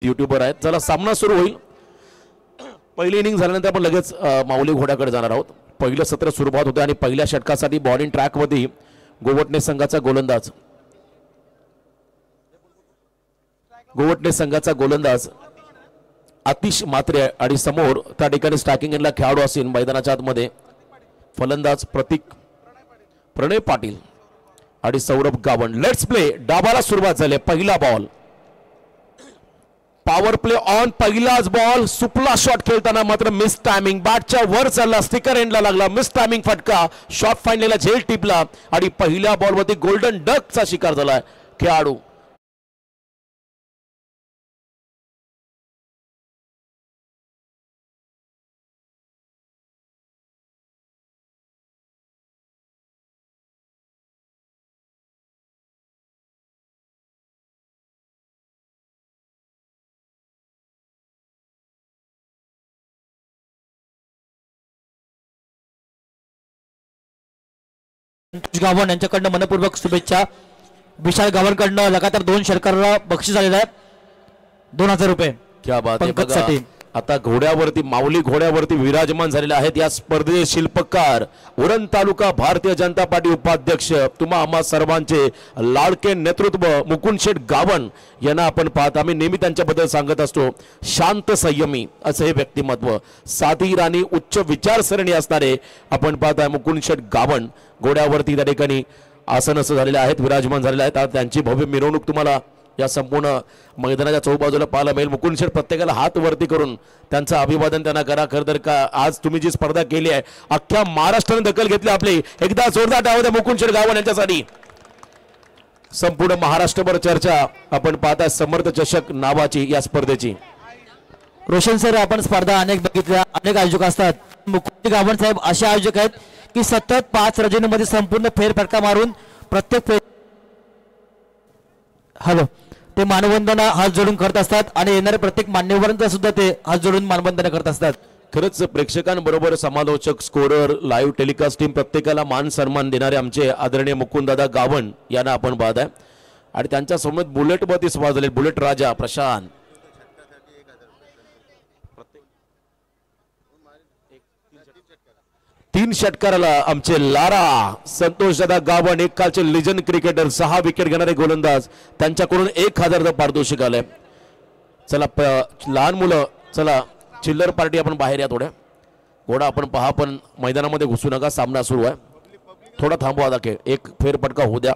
YouTuber आहेत. चला सामना सुरू होईल. पहिली इनिंग झाल्यानंतर आपण लगेच माऊली घोड्याकडे जाणार आहोत. पहिलं सत्र सुरुवात होते आणि पहिल्या षटकासाठी बॉलिंग ट्रॅकमध्ये गोवटणे संघाचा गोलंदाज आतिश मात्रे आणि समोर त्या ठिकाणी स्ट्रायकिंग एंडला खेळाडू असेल मैदानाच्या आतमध्ये फलंदाज प्रणय पाटील आणि सौरभ गावण. Let's play. डाबाला सुरुवात झाली. पहिला बॉल पॉवर प्ले ऑन. पहिलाच बॉल सुपला शॉट खेळताना मात्र मिस टायमिंग. बॅटच्या वर चालला, स्टिकर एंडला लागला. मिस टायमिंग फटका. शॉट फाईनला झेल टिपला आणि पहिल्या बॉलवरती गोल्डन डकचा शिकार झाला खेळाडू. गावण यांच्याकडनं मनपूर्वक शुभेच्छा. विशाल गावणकडनं लगातार 2 षटकाराला बक्षीस आलेलं आहे 2000 रुपये. क्या बात आहे. आता घोड्यावरती माऊली घोड्यावरती विराजमान झालेले आहेत या स्पर्धेचे शिल्पकार उरण तालुका भारतीय जनता पार्टी उपाध्यक्ष तुम्हा आम्हा सर्वांचे लाडके नेतृत्व मुकुंद शेठ गावण यांना आपण पाहत. आम्ही नेहमी त्यांच्याबद्दल सांगत असतो शांत संयमी असे हे व्यक्तिमत्व, साधीर आणि उच्च विचारसरणी असणारे आपण पाहत आहे मुकुंद शेठ गावण घोड्यावरती त्या ठिकाणी आसनस्थ झालेले आहेत, विराजमान झालेले आहेत. त्यांची भव्य मिरवणूक तुम्हाला या संपूर्ण मैदानाच्या चौबाजूला पाहायला मिळेल. मुकुंद शेठ प्रत्येकाला हात वरती करून त्यांचं अभिवादन त्यांना करा. खरं तर का आज तुम्ही जी स्पर्धा केली आहे अख्ख्या महाराष्ट्राने दखल घेतली आपली. एकदा जोरदार टाळ्या द्या मुकुंद शेठ गावण यांच्यासाठी. संपूर्ण महाराष्ट्रभर चर्चा आपण पाहता समर्थ चषक नावाची या स्पर्धेची. रोशन सर, आपण स्पर्धा अनेक बघितल्या, अनेक आयोजक असतात. मुकुंद गावण साहेब असे आयोजक आहेत की सतत 5 रजनीमध्ये संपूर्ण फेरफटका मारून प्रत्येक ते मानवंदना हात जोडून करत असतात आणि येणाऱ्या प्रत्येक मान्यवरांचा सुद्धा ते हात जोडून मानवंदना करत असतात. खरंच प्रेक्षकांबरोबर समालोचक, स्कोरर, लाईव्ह टेलिकास्ट टीम प्रत्येकाला मान सन्मान देणारे आमचे आदरणीय मुकुंददादा गावण यांना आपण पाहत आहे. आणि त्यांच्या समोर बुलेटवरती सवार झाले बुलेट राजा प्रशांत. तीन षटकाराला आमचे लारा संतोषदादा गावण एक कालचे लिजंड क्रिकेटर 6 विकेट घेणारे गोलंदाज त्यांच्याकडून 1000 पारितोषिक आले. चला लहान मुलं, चला चिल्लर पार्टी आपण बाहेर या. थोड्या घोडा आपण पहा पण मैदानामध्ये घुसू नका. सामना सुरू आहे. थोडा थांबवा आता खेळ. एक फेरफटका होऊ द्या.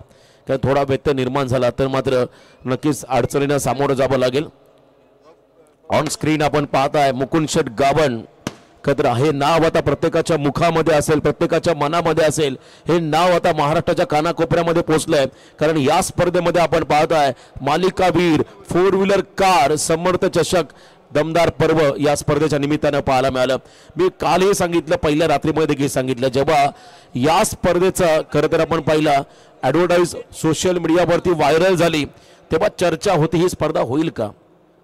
कारण थोडा व्यत्यय निर्माण झाला तर मात्र नक्कीच अडचणींना सामोरं जावं लागेल. ऑन स्क्रीन आपण पाहताय मुकुंद शेठ गावण. खरं हे नाव आता प्रत्येकाच्या मुखामध्ये असेल, प्रत्येकाच्या मनामध्ये असेल. हे नाव आता महाराष्ट्राच्या कानाकोपऱ्यामध्ये पोहोचलंय. कारण या स्पर्धेमध्ये आपण पाहताय मालिकावीर 4 व्हीलर कार समर्थ चषक दमदार पर्व या स्पर्धेच्या निमित्तानं पाहायला मिळालं. मी कालही सांगितलं, पहिल्या रात्रीमध्ये देखील सांगितलं, जेव्हा या स्पर्धेचं खरं तर आपण पाहिला ॲडव्हर्टाईज सोशल मीडियावरती व्हायरल झाली तेव्हा चर्चा होती ही स्पर्धा होईल का,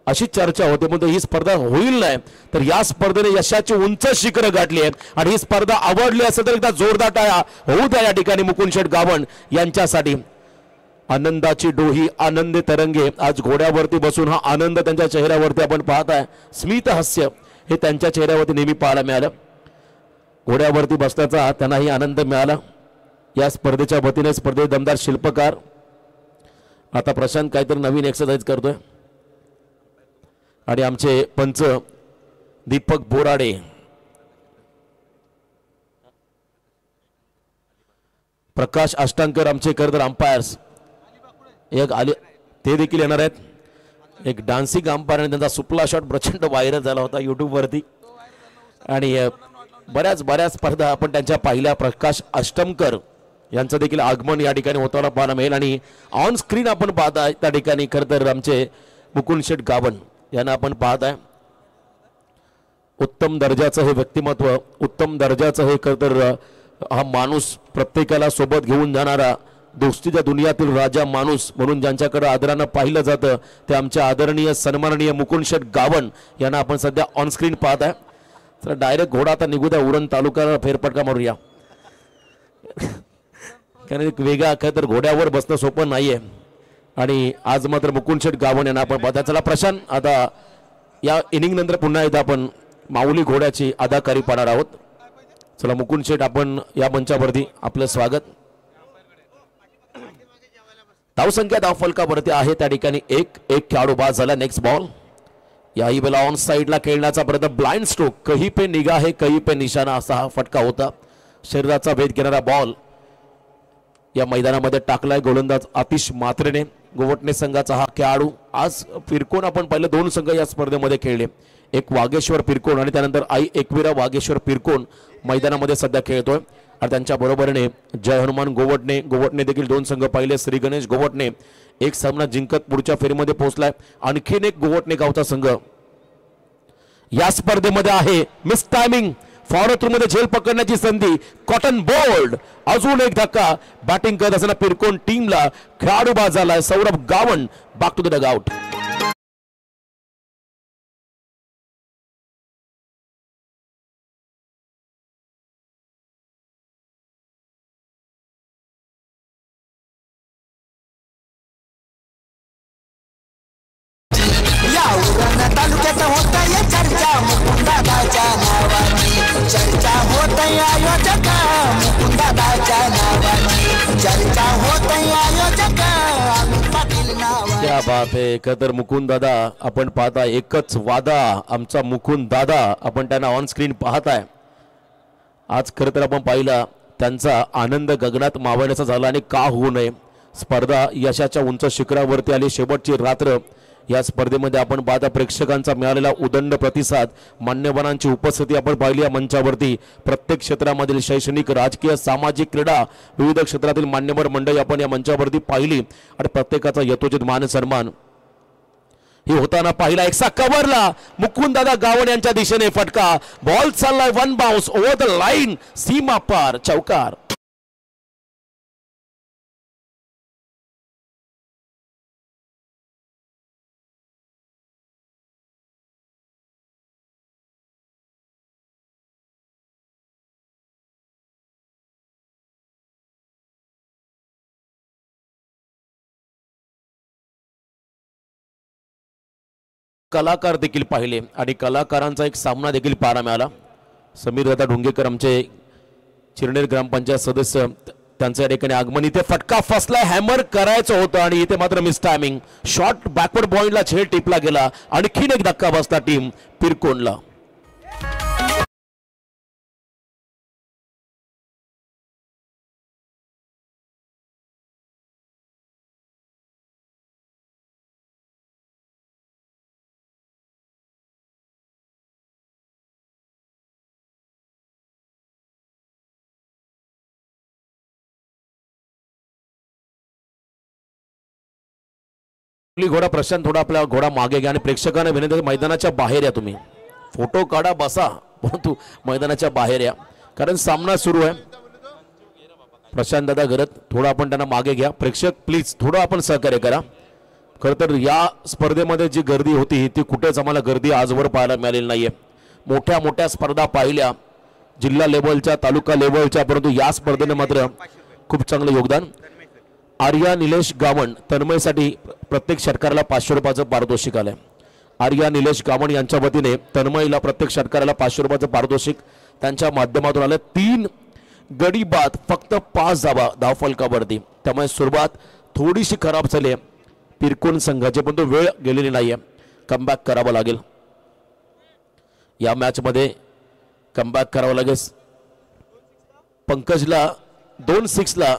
अशी चर्चा होते. म्हणजे ही स्पर्धा होईल नाही तर या स्पर्धेने यशाची उंच शिखरं गाठली आहे. आणि ही स्पर्धा आवडली असेल तर एकदा जोरदार टाळ्या होऊ द्या या ठिकाणी मुकुंद शेठ गावण यांच्यासाठी. आनंदाची डोही आनंदी तरंगे. आज घोड्यावरती बसून हा आनंद त्यांच्या चेहऱ्यावरती आपण पाहताय. स्मित हास्य हे त्यांच्या चेहऱ्यावरती नेहमी पाहायला मिळालं. घोड्यावरती बसण्याचा त्यांनाही आनंद मिळाला. या स्पर्धेच्या वतीने स्पर्धेत दमदार शिल्पकार आता प्रशांत काहीतरी नवीन एक्सरसाइज करतोय. आणि आमचे पंच दीपक बोराडे, प्रकाश अष्टांकर आमचे खरं अंपायर्स एक आले ते देखील येणार आहेत. एक डान्सिंग अंपायर आणि त्यांचा सुपला शॉट प्रचंड व्हायरल झाला होता यूट्यूबवरती. आणि बऱ्याच स्पर्धा आपण त्यांच्या पाहिल्या. प्रकाश अष्टमकर यांचं देखील आगमन या ठिकाणी होताना पाहायला मिळेल. आणि ऑन स्क्रीन आपण पाहताय त्या ठिकाणी खरं तर आमचे मुकुंद शेठ गावण यांना आपण पाहत आहे. उत्तम दर्जाचं हे व्यक्तिमत्व, उत्तम दर्जाचं हे खरं तर हा माणूस, प्रत्येकाला सोबत घेऊन जाणारा, दोस्तीच्या दुनियातील राजा माणूस म्हणून ज्यांच्याकडे आदरानं पाहिलं जातं ते आमच्या आदरणीय सन्माननीय मुकुंद शेठ गावण यांना आपण सध्या ऑन स्क्रीन पाहत आहे. तर डायरेक्ट घोडा आता निघू द्या. उरण तालुक्याला फेरफटका मारूया. कारण एक वेगळा खरं तर घोड्यावर बसणं सोपं नाहीये. आणि आज मात्र मुकुंद शेठ गावण यांना आपण पाहता. चला प्रशांत, आता या इनिंग नंतर पुन्हा एकदा आपण माऊली घोड्याची अदाकारी पाहणार आहोत. चला मुकुंद शेठ, आपण या मंचावरती आपलं स्वागत. धावसंख्या धावफलकावरती आहे त्या ठिकाणी एक खेळाडू बाद झाला. Next ball. याही वेळेला ऑन साइडला खेळण्याचा प्रयत्न, ब्लाइंड स्ट्रोक, कहीं पे निगाह है कहीं पे निशाणा असा हा फटका होता. शरीराचा भेद घेणारा बॉल या मैदानामध्ये टाकलाय गोलंदाज आतिश मात्रेने. गोवटणे संघाचा हा खेळाडू. आज फिरकोन आपण पाहिलं, 2 संघ या स्पर्धेमध्ये खेळले. एक वागेश्वर पिरकोन आणि त्यानंतर आई एकविरा वागेश्वर पिरकोन मैदानामध्ये सध्या खेळतोय. आणि त्यांच्या बरोबरीने जय हनुमान गोवटणे देखील 2 संघ पाहिले. श्री गणेश गोवटणे एक सामना जिंकत पुढच्या फेरीमध्ये पोहोचलाय. आणखीन एक गोवटणे गावचा संघ या स्पर्धेमध्ये आहे. मिस टायमिंग, फॉरवर्ड मध्ये झेल पकडण्याची संधी, कॉटन बोल्ड, अजून एक धक्का. बॅटिंग करत असताना पिरकोन टीमला खेळाडू बाद झालाय. Saurabh Gawan back to the dugout. तालुक्यात होता या चर्चा मुकुंदादाच्या नावाने, चर्चा होत आयोजक मुकुंदादाच्या नावाने, चर्चा होत आयोजक अमित पाटील नावाने. क्या बात है. खतर मुकुंद दादा आपण पाहता, एकच वादा आमचा मुकुंद दादा, आपण त्यांना ऑन स्क्रीन पाहताय. आज खरं तर आपण पाहिला त्यांचा आनंद गगनात मावण्याचा झाला. आणि का होऊ नये, स्पर्धा यशाच्या उंच शिखरावरती आली. शेवटची रात्र या स्पर्धेमध्ये आपण पाहता प्रेक्षकांचा मिळालेला उदंड प्रतिसाद, मान्यवरांची उपस्थिती आपण पाहिली या मंचावरती. प्रत्येक क्षेत्रामधील शैक्षणिक, राजकीय, सामाजिक, क्रीडा, विविध क्षेत्रातील मान्यवर मंडळी आपण या मंचावरती पाहिली. आणि प्रत्येकाचा यथोचित मान सन्मान ही होताना पाहिला. एकसा कव्हरला मुकुंद दादा गावण यांच्या दिशेने फटका. बॉल चाललाय 1 बाउन्स ओव्हर द लाईन, सीमा पार, चौकार. कलाकार देखील पाहिले आणि कलाकारांचा एक सामना देखील पाहायला मिळाला. समीर दादा ढोंगेकर आमचे चिरनेर ग्रामपंचायत सदस्य, त्यांच्या ठिकाणी आगमन. इथे फटका फसला, हॅमर करायचं होतं आणि इथे मात्र मिस टायमिंग. शॉर्ट बॅकवर्ड पॉइंटला झेल टिपला गेला. आणखीन एक धक्का बसला टीम पिरकोनला. घोडा प्रशांत, थोडा आपला घोडा मागे घ्या आणि प्रेक्षकांना विनंती, मैदानाच्या बाहेर या. तुम्ही फोटो काढा बसा, परंतु मैदानाच्या बाहेर या, कारण सामना सुरू आहे. प्रशांत दादा गरत, थोडा आपण त्यांना मागे घ्या. प्रेक्षक प्लीज थोडं आपण सहकार्य करा. खरं तर या स्पर्धेमध्ये जी गर्दी होती ती कुठेच आम्हाला गर्दी आजवर पाहायला मिळालेली नाहीये. मोठ्या मोठ्या स्पर्धा पाहिल्या, जिल्हा लेवलच्या, तालुका लेवलच्या, परंतु या स्पर्धेने मात्र खूप चांगलं योगदान. आर्या निलेश गावण तन्मयसाठी प्रत्येक षटकाराला 500 रुपयाचं पारितोषिक आलंय. आर्या निलेश गावण यांच्या वतीने तन्मयला प्रत्येक षटकाराला 500 रुपयाचं पारितोषिक त्यांच्या माध्यमातून आलं. 3 गडी बाद, फक्त 5 धावफलकावरती. त्यामुळे सुरुवात थोडीशी खराब झाली आहे पिरकोन संघाची, पण तो वेळ गेलेली नाहीये. कमबॅक करावं लागेल या मॅच मध्ये, कमबॅक करावं लागेल. पंकजला 2 6ला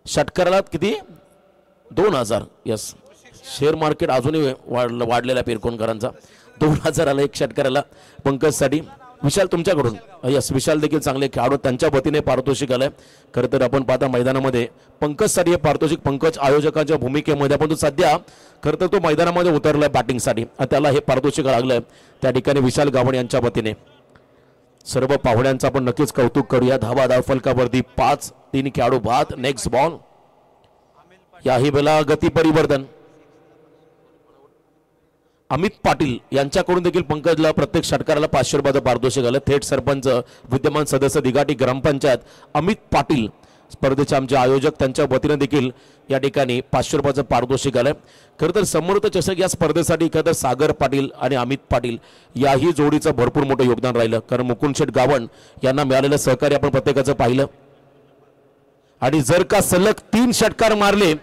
षटकाराला किती 2000. यस, शेअर मार्केट अजूनही वाढलेला पिरकोनकरांचा. 2000 आला एक षटकाराला पंकजसाठी. विशाल तुमच्याकडून, यस विशाल देखील चांगले खेळाडू, त्यांच्या वतीने पारितोषिक आलंय. खरं तर आपण पाहता मैदानामध्ये पंकजसाठी हे पारितोषिक पंकज आयोजकांच्या भूमिकेमध्ये, पण तो सध्या खरं तर तो मैदानामध्ये उतरलाय बॅटिंगसाठी, त्याला हे पारितोषिक लागलंय. त्या ठिकाणी विशाल गावण यांच्या वतीने सर्व पाहुण्यांचं आपण नक्कीच कौतुक करूया. धावफलकावरती 5-3 खेळाडू बाद. Next ball. याही वेळेला गती परिवर्तन. अमित पाटील यांच्याकडून देखील पंकजला प्रत्येक षटकाराला 500 रुपयाचं पारितोषिक आलं. थेट सरपंच, विद्यमान सदस्य दिघाटी ग्रामपंचायत अमित पाटील स्पर्धेचे आमचे आयोजक त्यांच्या वतीने देखील या ठिकाणी 500 रुपयाचं पारितोषिक आलंय. खरं तर समर्थ चषक या स्पर्धेसाठी खरं तर सागर पाटील आणि अमित पाटील याही जोडीचं भरपूर मोठं योगदान राहिलं. कारण मुकुंद शेठ गावण यांना मिळालेलं सहकार्य आपण प्रत्येकाचं पाहिलं. आणि जर का सलग 3 षटकार मारले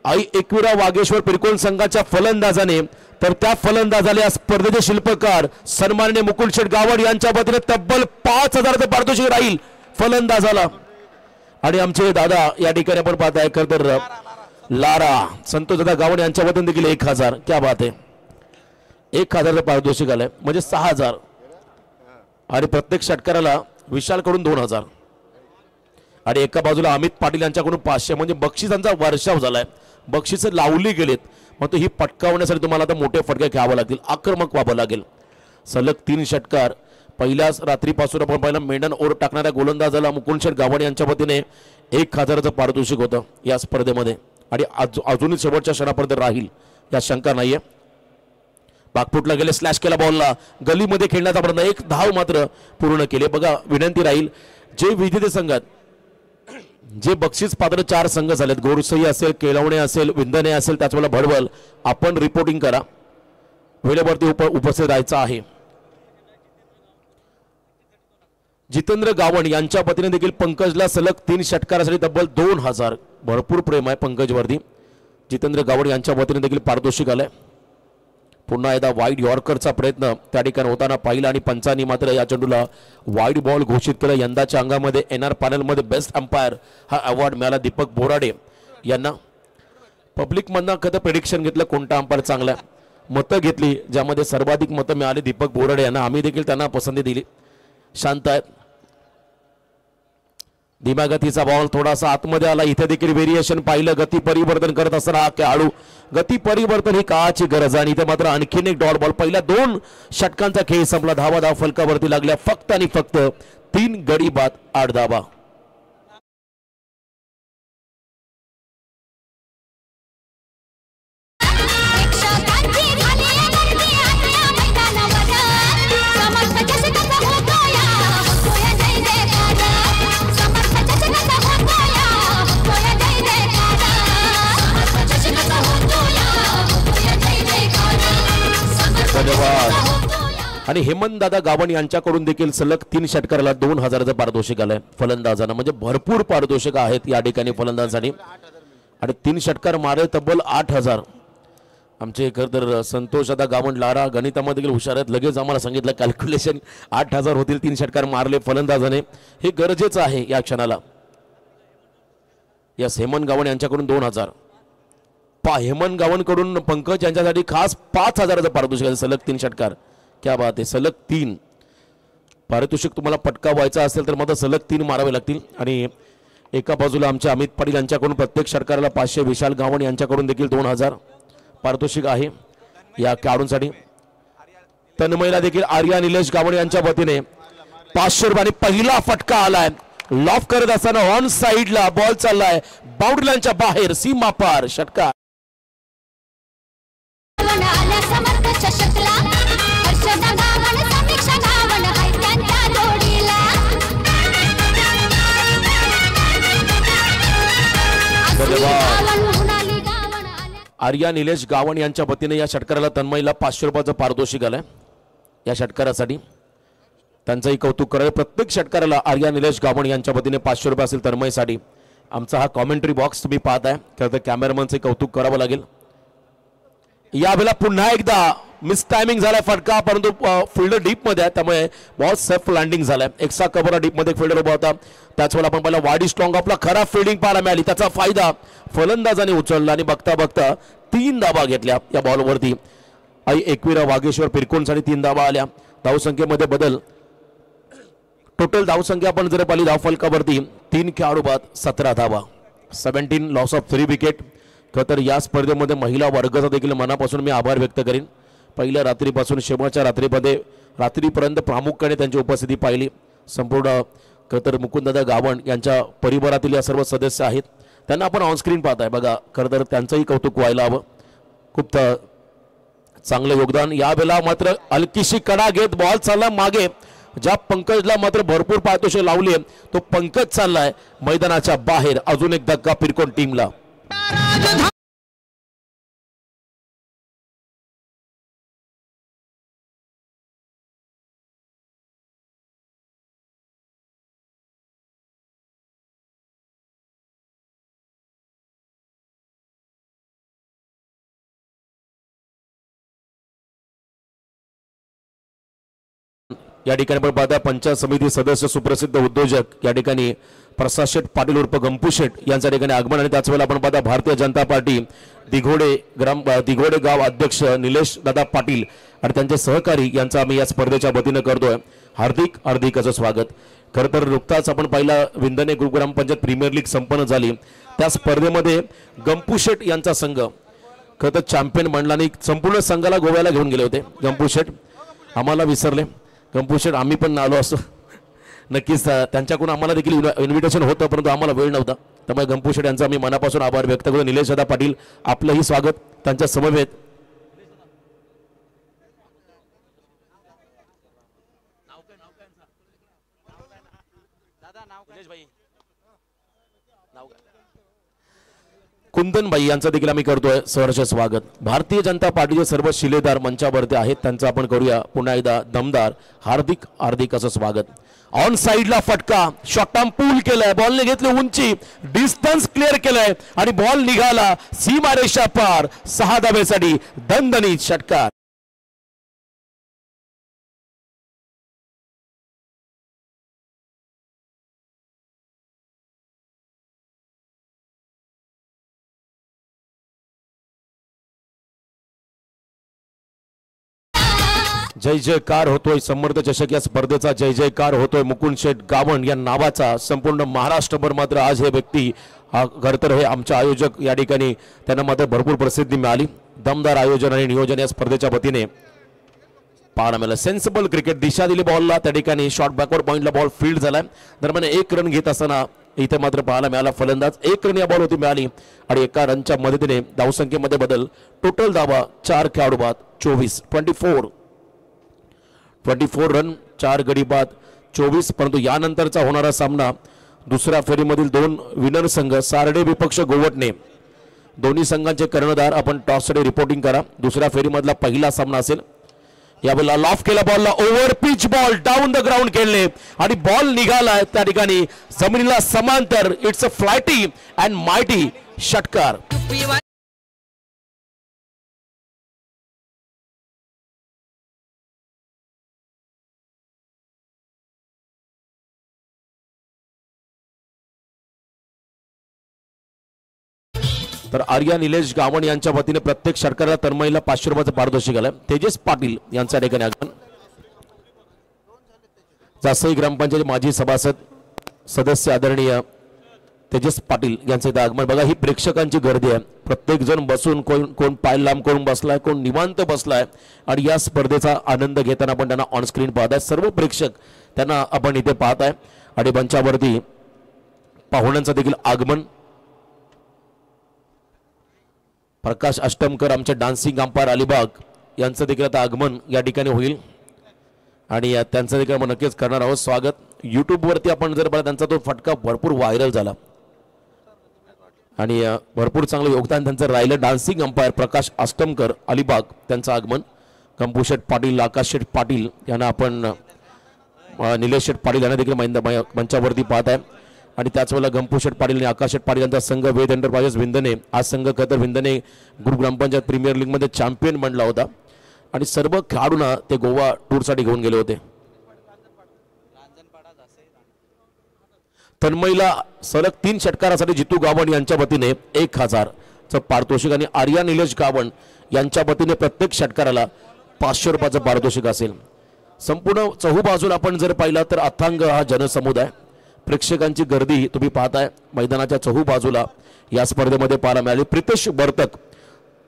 आई एकविरा वागेश्वर पिरकोन संघाच्या फलंदाजाने, तर त्या फलंदाजाला या स्पर्धेचे शिल्पकार सन्माननीय मुकुंद शेठ गावण यांच्या वतीने तब्बल 5000 पारितोषिक राहील फलंदाजाला. आणि आमचे दादा या ठिकाणी आपण पाहताय खरं तर लारा संतोष दादा गावण यांच्या वतीने देखील 1000. क्या बात आहे. 1000 पारितोषिक आलंय म्हणजे 6000. आणि प्रत्येक षटकाराला विशालकडून 2000 आणि एका बाजूला अमित पाटील यांच्याकडून 500 म्हणजे बक्षिसांचा वर्षाव झालाय. बक्षिस लावली गेलेत. मग ही पटकावण्यासाठी तुम्हाला आता मोठे फटके घ्यावे लागतील, आक्रमक व्हावं लागेल. सलग 3 षटकार पहिल्याच रात्रीपासून आपण पहिला मेंढन ओर टाकणाऱ्या गोलंदाजाला मुकुंद शेठ गावण यांच्या वतीने 1000चं पारितोषिक होतं या स्पर्धेमध्ये. आणि अजूनही शेवटच्या क्षणापर्यंत राहील या शंका नाहीये. बागफुटला गेले, स्लॅश केला बॉलला, गलीमध्ये खेळण्याचा प्रयत्न, 1 धाव मात्र पूर्ण केले. बघा विनंती राहील जे विजेते संघात जे बक्षीस पात्र 4 संघ झालेत, गोरसई असेल, केलवणे असेल, विंधने असेल, त्याचवेळेला भडवल, आपण रिपोर्टिंग करा, वेळेवरती उपस्थित राहायचं आहे. जितेंद्र गावण यांच्या वतीने देखील पंकजला सलग 3 षटकारासाठी तब्बल 2000. भरपूर प्रेम आहे पंकजवरती. जितेंद्र गावण यांच्या वतीने देखील पारितोषिक आलंय. पुन्हा एकदा वाईड यॉर्करचा प्रयत्न त्या ठिकाणी होताना पाहिला आणि पंचांनी मात्र या चेंडूला वाईड बॉल घोषित केलं. यंदाच्या अंगामध्ये एनआर पॅनलमध्ये बेस्ट अंपायर हा अवॉर्ड मिळाला दीपक बोराडे यांना. पब्लिकमधनं खरं प्रेडिक्शन घेतलं कोणता अंपायर चांगला, मतं घेतली, ज्यामध्ये सर्वाधिक मतं मिळाली दीपक बोराडे यांना. आम्ही देखील त्यांना पसंती दिली. शांत आहेत. धीम्या गतीचा बॉल थोडासा आतमध्ये आला. इथे देखील व्हेरिएशन पाहिलं. गती परिवर्तन करत असताना हा खेळाडू, गती परिवर्तन ही काळाची गरज आहे. आणि इथे मात्र आणखीन एक डॉट बॉल. पहिल्या 2 षटकांचा खेळ संपला. धावा फलकावरती लागल्या फक्त आणि फक्त 3 गडी बाद 8 धावा. आणि हेमंत दादा गावण यांच्याकडून देखील सलग 3 षटकाराला 2000चं पारितोषिक आलंय फलंदाजांना. म्हणजे भरपूर पारितोषिक आहेत या ठिकाणी फलंदाजांनी. आणि 3 षटकार मारे तब्बल 8000. आमचे खरं तर संतोष दादा गावण लारा गणितामध्ये देखील हुशार आहेत. लगेच आम्हाला सांगितलं कॅल्क्युलेशन 8000 होतील 3 षटकार मारले फलंदाजाने. हे गरजेचं आहे या क्षणाला. यस, हेमंत गावण यांच्याकडून 2000. हेमंत गावणकडून पंकज यांच्यासाठी खास 5000चं पारितोषिक आहे सलग 3 षटकार. क्या बात आहे. सलग 3 पारितोषिक तुम्हाला पटकावायचं असेल तर मात्र सलग 3 मारावे लागतील. आणि एका बाजूला आमचे अमित पाटील यांच्याकडून प्रत्येक षटकाराला 500, विशाल गावण यांच्याकडून देखील 2000 पारितोषिक आहे या खेळाडूंसाठी. तन्मयला देखील आर्या निलेश गावण यांच्या वतीने 500 रुपये. पहिला फटका आलाय लॉफ करत असताना ऑन साइडला बॉल चाललाय बाउंड्री लाईनच्या बाहेर, सीमा पार षटकार. आर्या निलेश गावण यांच्या वतीने या षटकाराला तन्मयला 500 रुपयाचं पारितोषिक आलंय या षटकारासाठी. त्यांचंही कौतुक करावे. प्रत्येक षटकाराला आर्या निलेश गावण यांच्या वतीने 500 रुपये असेल तन्मयसाठी. आमचा हा कॉमेंट्री बॉक्स तुम्ही पाहताय. खरं तर कॅमेरामनचे कौतुक करावं लागेल. यावेळेला पुन्हा एकदा मिस टायमिंग झालाय फटका, परंतु फिल्डर डीप मध्ये आहे त्यामुळे बॉल सेफ लँडिंग झालाय. एक्स्ट्रा कव्हर डीप मध्ये फिल्डर उभा होता. त्याच वेळेला आपण पहिला वाडी स्ट्रॉंग आपला खराब फिल्डिंग पाहायला मिळाली. त्याचा फायदा फलंदाजाने उचलला आणि बघता बघता 3 धावा घेतल्या या बॉलवरती. आई एकविरा वागेश्वर पिरकोनसाठी 3 धावा आल्या. धावसंख्येमध्ये बदल. टोटल धावसंख्या आपण जर पाहिली धावफलकावरती 3 खेळाडू बाद 17 धावा. 17 लॉस ऑफ 3 विकेट. खरं तर या स्पर्धेमध्ये महिला वर्गाचा देखील मनापासून मी आभार व्यक्त करेन. पहिल्या रात्रीपासून शेवटच्या रात्रीमध्ये रात्रीपर्यंत प्रामुख्याने त्यांची उपस्थिती पाहिली. संपूर्ण खरं तर मुकुंददादा गावण यांच्या परिवारातील या सर्व सदस्य आहेत. त्यांना आपण ऑनस्क्रीन पाहताय बघा. खरं तर त्यांचंही कौतुक व्हायला हवं. खूप चांगलं योगदान. यावेळेला मात्र हलकीशी कडा घेत बॉल चालला मागे. ज्या पंकजला मात्र भरपूर पारितोषिक लावली तो पंकज चाललाय मैदानाच्या बाहेर. अजून एक धक्का पिरकोन टीमला. या ठिकाणी आपण पाहता पंचायत समिती सदस्य सुप्रसिद्ध उद्योजक या ठिकाणी प्रसाद शेठ पाटील उर्फ गंपू शेठ यांच्या ठिकाणी आगमन. आणि त्याच वेळेला आपण पाहता भारतीय जनता पार्टी दिघोडे गाव अध्यक्ष निलेश दादा पाटील आणि त्यांचे सहकारी यांचा आम्ही या स्पर्धेच्या वतीनं करतोय हार्दिक हार्दिक असं स्वागत. खरं तर नुकताच आपण पाहिला विंदने ग्रुप ग्रामपंचायत प्रीमियर लीग संपन्न झाली. त्या स्पर्धेमध्ये गंपू शेठ यांचा संघ खरं तर चॅम्पियन बनला आणि संपूर्ण संघाला गोव्याला घेऊन गेले होते. गंपू शेठ आम्हाला विसरले. गंपू शेठ आम्ही पण आलो असतो नक्कीच. त्यांच्याकडून आम्हाला देखील इन्व्हिटेशन होतं परंतु आम्हाला वेळ नव्हता. त्यामुळे गंपू शेठ यांचा आम्ही मनापासून आभार व्यक्त करतो. निलेश दादा पाटील आपलंही स्वागत त्यांच्या समवेत. कुंदनबाई यांचं देखील आम्ही करतोय सहर्ष स्वागत. भारतीय जनता पार्टीचे सर्व शिलेदार मंचावरती आहेत त्यांचं आपण करूया पुन्हा एकदा दमदार हार्दिक हार्दिक असं स्वागत. ऑन साइडला फटका शॉर्ट टर्म पूल केलाय बॉलने घेतली उंची डिस्टन्स क्लिअर केलाय आणि बॉल निघाला सीमारेषा पार 6 धावेसाठी दणदणीत षटकार. जय जयकार होतोय समर्थ चषक या स्पर्धेचा जय जयकार होतोय. मुकुंद शेठ गावण या नावाचा संपूर्ण महाराष्ट्रभर मात्र आज हे व्यक्ती खरं तर हे आमचे आयोजक या ठिकाणी त्यांना मात्र भरपूर प्रसिद्धी मिळाली. दमदार आयोजन आणि नियोजन या स्पर्धेच्या वतीने पाहायला मिळालं. सेन्सिबल क्रिकेट दिशा दिली बॉलला त्या ठिकाणी शॉर्ट बॅकवर्ड पॉइंटला बॉल फील्ड झालाय. दरम्यान 1 रन घेत असताना इथे मात्र पाहायला मिळाला फलंदाज 1 रन या बॉल होती मिळाली आणि 1 रनच्या मदतीने धावसंख्येमध्ये बदल. टोटल धावा 4 खेळाडू बाद 24 रन 4 गडी बाद 24. परंतु यानंतरचा होणारा सामना दुसऱ्या फेरीमधील 2 विनर संघ सारडे विपक्ष गोवटणे दोन्ही संघांचे कर्णधार आपण टॉसकडे रिपोर्टिंग करा. दुसऱ्या फेरीमधला पहिला सामना असेल. यावेळेला लॉफ केला बॉलला over pitch ball down the ground खेळले आणि बॉल निघालाय त्या ठिकाणी जमिनीला समांतर. It's a flighty and mighty षटकार. तर आर्या निलेश गावण यांच्या वतीने प्रत्येक षटकाराला तन्मयला 500 रुपयाचं पारितोषिक आलं. तेजस पाटील यांच्या ठिकाणी आगमन. जासई ग्रामपंचायत माजी सभासद सदस्य आदरणीय तेजस पाटील यांचं इथं आगमन. बघा ही प्रेक्षकांची गर्दी आहे. प्रत्येक जण बसून कोण पाय लांब करून बसलाय कोण निवांत बसलाय आणि या स्पर्धेचा आनंद घेताना आपण त्यांना ऑन स्क्रीन पाहताय. सर्व प्रेक्षक त्यांना आपण इथे पाहताय आणि मंचावरती पाहुण्यांचं देखील आगमन. प्रकाश अष्टमकर आमचे डान्सिंग अंपायर अलिबाग यांचं देखील आता आगमन या ठिकाणी होईल आणि त्यांचं देखील आपण नक्कीच करणार आहोत स्वागत. यूट्यूबवरती आपण जर बघा त्यांचा तो फटका भरपूर व्हायरल झाला आणि भरपूर चांगलं योगदान त्यांचं राहिलं. डान्सिंग अंपायर प्रकाश अष्टमकर अलिबाग त्यांचं आगमन. गंपू शेठ पाटील आकाश शेठ पाटील यांना आपण निलेश शेठ पाटील यांना देखील मंचावरती पाहत आहे आणि त्याच वेळेला गंपू शेठ पाटील आणि आकाश शेठ पाटील यांचा संघ वेद एंटरप्राइजेस विंदने. आज संघ खतर विंदने ग्रुप ग्रामपंचायत प्रीमियर लीग मध्ये चॅम्पियन बनला होता आणि सर्व खेळाडूंना ते गोवा टूरसाठी घेऊन गेले होते. तन्मयला सलग 3 षटकारासाठी जितू गावण यांच्या वतीने 1000चं पारितोषिक आणि आर्या निलेश गावण यांच्या वतीने प्रत्येक षटकाराला 500 रुपयाचं पारितोषिक असेल. संपूर्ण चहूबाजूला आपण जर पाहिला तर अथांग हा जनसमुदाय प्रेक्षकांची गर्दी तुम्ही पाहताय मैदानाच्या चहूबाजूला या स्पर्धेमध्ये पाहायला मिळाली. प्रितेश बर्तक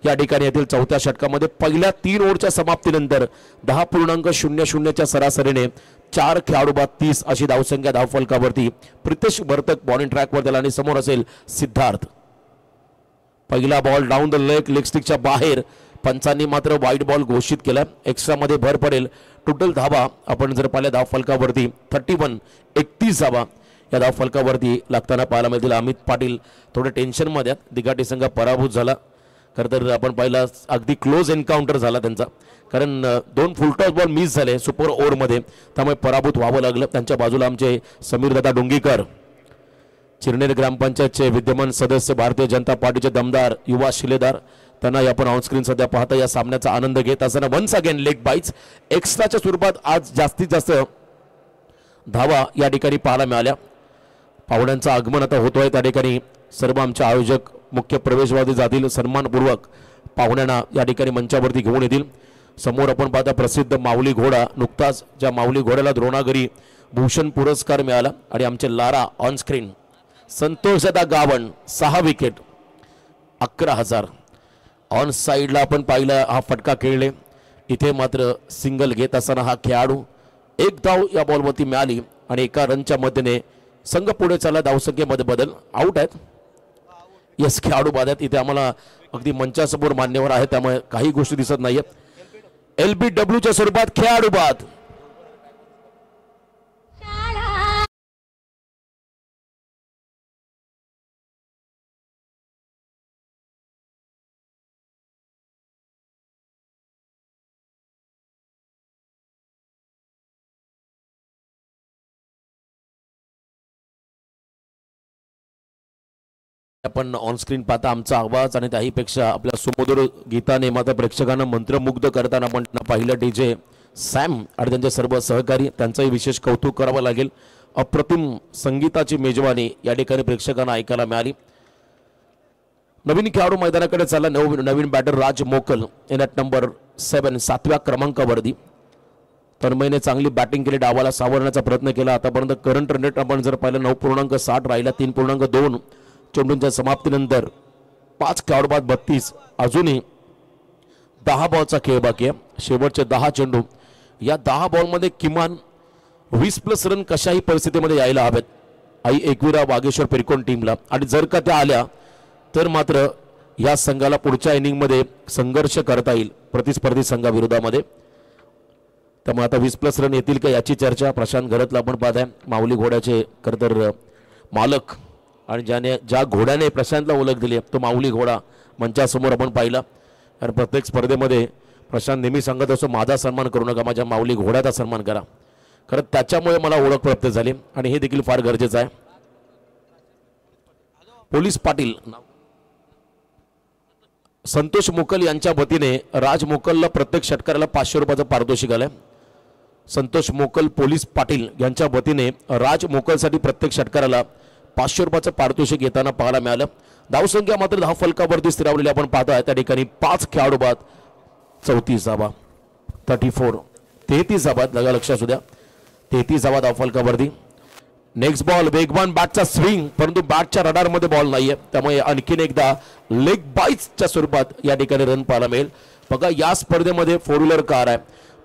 या ठिकाणी येथील 4थ्या षटकामध्ये पहिल्या 3 ओव्हरच्या समाप्तीनंतर 10.00च्या सरासरीने 4 खेळाडू बाद 30 अशी धावसंख्या धावफलकावरती. प्रितेश बर्तक बॉलिंग ट्रॅकवर त्याला आणि समोर असेल सिद्धार्थ. पहिला बॉल डाऊन द लेग स्टिकच्या बाहेर. पंचांनी मात्र वाईट बॉल घोषित केला. एक्स्ट्रा मध्ये भर पडेल. टोटल धावा आपण जर पाहिल्या धाव फलकावरती 31 31 धावा या धाव फलकावरती लागताना पाहायला मिळतील. अमित पाटील थोडे टेन्शनमध्ये आहेत. दिघाटी संघ पराभूत झाला. खरं तर आपण पाहिलं अगदी क्लोज एन्काउंटर झाला त्यांचा, कारण 2 फुलटॉस बॉल मिस झाले सुपर ओव्हरमध्ये, त्यामुळे पराभूत व्हावं लागलं. त्यांच्या बाजूला आमचे समीरदादा डोंगीकर, चिरनेर ग्रामपंचायतचे विद्यमान सदस्य, भारतीय जनता पार्टीचे दमदार युवा शिलेदार, त्यांना आपण ऑनस्क्रीन सध्या पाहता या सामन्याचा आनंद घेत असताना वन्स अगेन लेग बाईट्स एक्स्ट्राच्या स्वरूपात आज जास्तीत जास्त धावा या ठिकाणी पाहायला मिळाल्या. पाहुण्यांचं आगमन आता होतोय त्या ठिकाणी सर्व आमचे आयोजक मुख्य प्रवेशवादी जातील, सन्मानपूर्वक पाहुण्यांना या ठिकाणी मंचावरती घेऊन येतील. समोर आपण पाहता प्रसिद्ध माऊली घोडा, नुकताच ज्या माऊली घोड्याला द्रोणागिरी भूषण पुरस्कार मिळाला आणि आमचे लारा ऑन स्क्रीन संतोषदा गावण 6 विकेट 11,000. ऑन साईडला आपण पाहिलं हा फटका खेळले, इथे मात्र सिंगल घेत असताना हा खेळाडू 1 धाव या बॉलवरती मिळाली आणि एका रनच्या मध्येने संघ पुढे चालला. धावसंख्येमध्ये बदल, आउट आहेत. यस, खेळाडू बाद आहेत. इथे आम्हाला अगदी मंचासमोर मान्यवर आहे त्यामुळे काही गोष्टी दिसत नाहीयेत. LBWच्या स्वरूपात खेळाडू बाद. आपण ऑन स्क्रीन पाहता आमचा आवाज आणि त्याहीपेक्षा आपल्या सुमधुर गीताने मात्र प्रेक्षकांना मंत्रमुग्ध करताना आपण पाहिलं. DJ सॅम आणि त्यांचे सर्व सहकारी, त्यांचंही विशेष कौतुक करावं लागेल. अप्रतिम संगीताची मेजवानी या ठिकाणी प्रेक्षकांना ऐकायला मिळाली. नवीन खेळाडू मैदानाकडे चालला. नवीन बॅटर राज मोकल इन ॲट नंबर 7 7व्या क्रमांकावरती. तन्मयने चांगली बॅटिंग केली, डावाला सावरण्याचा प्रयत्न केला. आतापर्यंत करंट रन रेट आपण जर पाहिलं 9.60 राहिला. 3.2 चेंडूंच्या समाप्तीनंतर 5 खेळाडू बाद 32. अजूनही 10 बॉलचा खेळ बाकी आहे. शेवटचे 10 चेंडू, या 10 बॉलमध्ये किमान 20+ रन कशाही परिस्थितीमध्ये यायला हवेत आई एकविरा वागेश्वर पेरकोन टीमला. आणि जर का त्या आल्या तर मात्र या संघाला पुढच्या इनिंगमध्ये संघर्ष करता येईल प्रतिस्पर्धी संघाविरोधामध्ये. त्यामुळे आता 20+ रन येतील का याची चर्चा. प्रशांत घरतला आपण पाहत आहे, माऊली घोड्याचे खरं तर मालक, आणि ज्या घोड्याने प्रशांतला ओळख दिली तो माऊली घोडा मंचासमोर आपण पाहिला. आणि प्रत्येक स्पर्धेमध्ये प्रशांत नेहमी सांगत असतो, माझा सन्मान करू नका, माझ्या माऊली घोड्याचा सन्मान करा. खरं त्याच्यामुळे मला ओळख प्राप्त झाली आणि हे देखील फार गरजेचं आहे. पोलीस पाटील संतोष मोकल यांच्या वतीने राज मोकलला प्रत्येक षटकाराला 500 रुपयाचं पारितोषिक आलंय. संतोष मोकल पोलीस पाटील यांच्या वतीने राज मोकलसाठी प्रत्येक षटकाराला 500 रुपयाचं पारितोषिक येताना पाहायला मिळालं. धावसंख्या मात्र धाव फलकावरती स्थिरावलेली आपण पाहताय. त्या ठिकाणी 5 खेळाडू बाद 34 धावा 33 धावा लक्षात असू द्या. 33 धावा धाव फलकावरती. नेक्स्ट बॉल वेगवान बॅटचा स्विंग, परंतु बॅटच्या रडारमध्ये बॉल नाहीये, त्यामुळे आणखीन एकदा लेग बाईट्सच्या स्वरूपात या ठिकाणी रन पाहायला मिळेल. बघा या स्पर्धेमध्ये 4 व्हीलर कार आहे.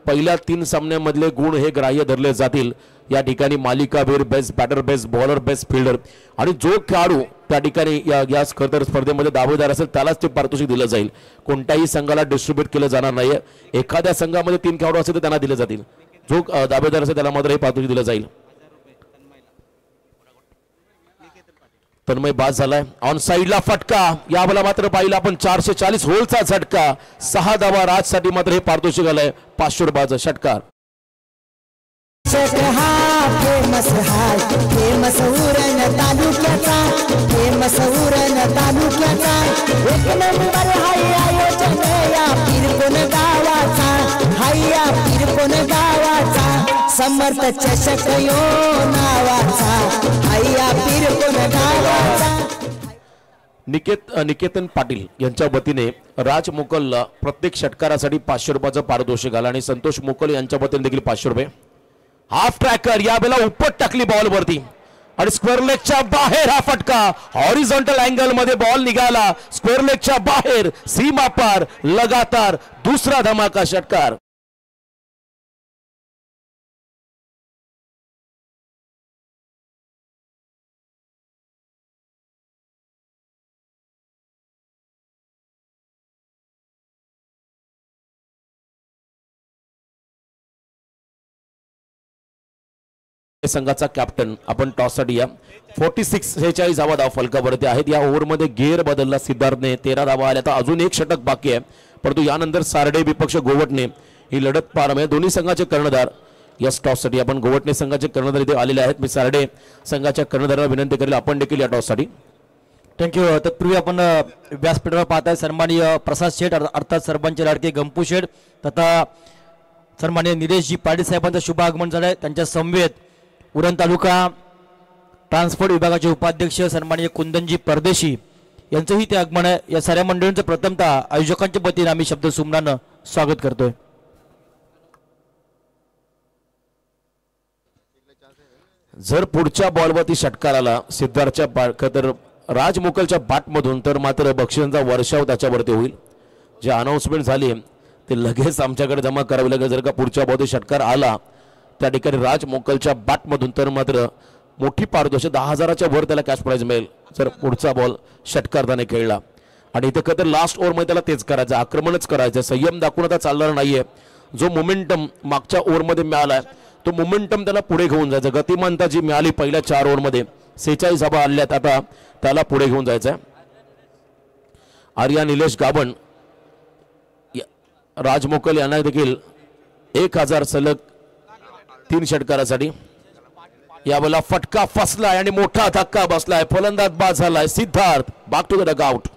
पहिल्या 3 सामन्यांमधले गुण हे ग्राह्य धरले जातील. या ठिकाणी मालिकावीर, best batter, best bowler, best fielder, आणि जो खेळाडू त्या ठिकाणी या स्पर्धेमध्ये दावेदार असेल त्यालाच ते पारितोषिक दिलं जाईल. कोणत्याही संघाला डिस्ट्रीब्यूट केलं जाणार नाहीये. एखाद्या संघामध्ये 3 खेळाडू असेल तर त्यांना दिले जातील. जो दावेदार असेल त्याला मात्र हे पारितोषिक दिलं जाईल. तन्मय बाद झालाय. ऑन साईडला फटका, यावेळेला मात्र पाहिला आपण 440 होलचा झटका. 6 धावा राजसाठी मात्र हे पारितोषिक आलंय 500 रुपयाचा षटकार. फेमस उरण तालुक्याचा, फेमस उरण तालुक्याचा, एक नंबर हाय आयोजन या पिरकोन गावाचा, हाया पिरकोन गावाचा, समर्थ चषक यो नावाचा, हाया पिरकोन गावाचा. निकेतन पाटील यांच्या वतीने राज मोकलला प्रत्येक षटकारासाठी 500 रुपयाचं पारितोषिक आलं आणि संतोष मोकल यांच्या वतीने देखील 500 रुपये. हाफ ट्रॅकर यावेळेला उपट टाकली बॉल वरती आणि स्क्वेअर लेगच्या बाहेर हा फटका. हॉरिझॉन्टल अँगल मध्ये बॉल निघाला स्क्वेअर लेगच्या बाहेर, सीमा पार, लगातार दुसरा धमाका षटकार. संघाचा कॅप्टन. आपण टॉससाठी या 46 धावा धाव फलकावरती आहेत. या ओव्हरमध्ये गेअर बदलला सिद्धार्थने, 13 धावा आल्या. तर अजून एक षटक बाकी आहे, परंतु यानंतर सारडे विपक्ष गोवटने ही लढत पार म्हणजे दोन्ही संघाचे कर्णधार या टॉससाठी. आपण गोवटने संघाचे कर्णधार इथे आलेले आहेत. मी सारडे संघाच्या कर्णधाराला विनंती करेल आपण देखील या टॉससाठी. थँक्यू. तत्पूर्वी आपण व्यासपीठावर पाहताय सन्माननीय प्रसाद शेठ अर्थात सरपंच लाडके गंपू शेठ तथा सन्माननीय निलेशजी पाटील साहेबांचं शुभ आगमन झालंय. त्यांच्या समवेत उरण तालुका ट्रान्सपोर्ट विभागाचे उपाध्यक्ष सन्माननीय कुंदनजी परदेशी यांचंही ते आगमन आहे. या साऱ्या मंडळींचं प्रथमतः आयोजकांच्या वतीने आम्ही शब्द सुमनानं स्वागत करतोय. जर पुढच्या बॉलवरती षटकार आला सिद्धार्थच्या तर राज मुकलच्या बॅटमधून तर मात्र बक्षिसांचा वर्षाव त्याच्यावरती होईल. जे अनाउन्समेंट झाली ते लगेच आमच्याकडे जमा करावे लागेल. जर का पुढच्या बॉलवरती षटकार आला त्या ठिकाणी राज मुकलच्या बॅटमधून तर मात्र मोठी पारितोषिक 10,000च्या वर त्याला कॅश प्राइज मिळेल जर पुढचा बॉल षटकारदाने खेळला. आणि इथं तर लास्ट ओव्हरमध्ये त्याला तेच करायचं, आक्रमणच करायचं, संयम दाखवून आता चालणार नाहीये. जो मोमेंटम मागच्या ओव्हरमध्ये मिळाला तो मोमेंटम त्याला पुढे घेऊन जायचं. गतिमानता जी मिळाली पहिल्या 4 ओव्हरमध्ये 46 धावा आल्यात, आता त्याला पुढे घेऊन जायचं. आर्या निलेश गाबण राज मोकल यांना देखील 1,000 सलग 3 षटकारासाठी. यावेळेला फटका फसलाय आणि मोठा धक्का बसलाय. फलंदाज बाद झालाय Siddharth. Back to the dugout.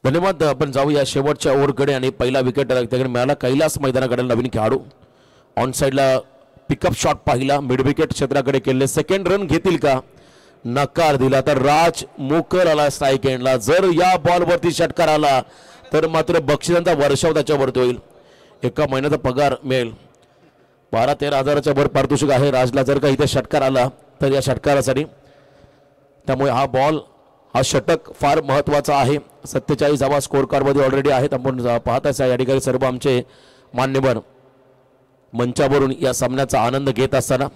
धन्यवाद. आपण जाऊया शेवटच्या ओव्हरकडे आणि पहिला विकेट मिळाला कैलास मैदानाकडे नवीन खेळाडू. ऑन साइडला पिकअप शॉट पाहिला, मिड विकेट क्षेत्राकडे केले. सेकंड रन घेतील का, नकार दिला. तर राज मोकल आला स्ट्राईक एंडला. जर या बॉलवरती षटकार आला तर मात्र बक्षिसांचा वर्षाव त्याच्यावरती होईल. 1 महिन्याचा पगार मिळेल. 12-13 हजाराच्या वर पारितोषिक आहे राजला जर का इथे षटकार आला तर या षटकारासाठी. त्यामुळे हा षटक फार महत्वाचा आहे. 47 धावा स्कोर कार्डमध्ये ऑलरेडी आहेत. आपण पाहताच या ठिकाणी सर्व आमचे मान्यवर मंचावरून या सामन्याचा आनंद घेत असताना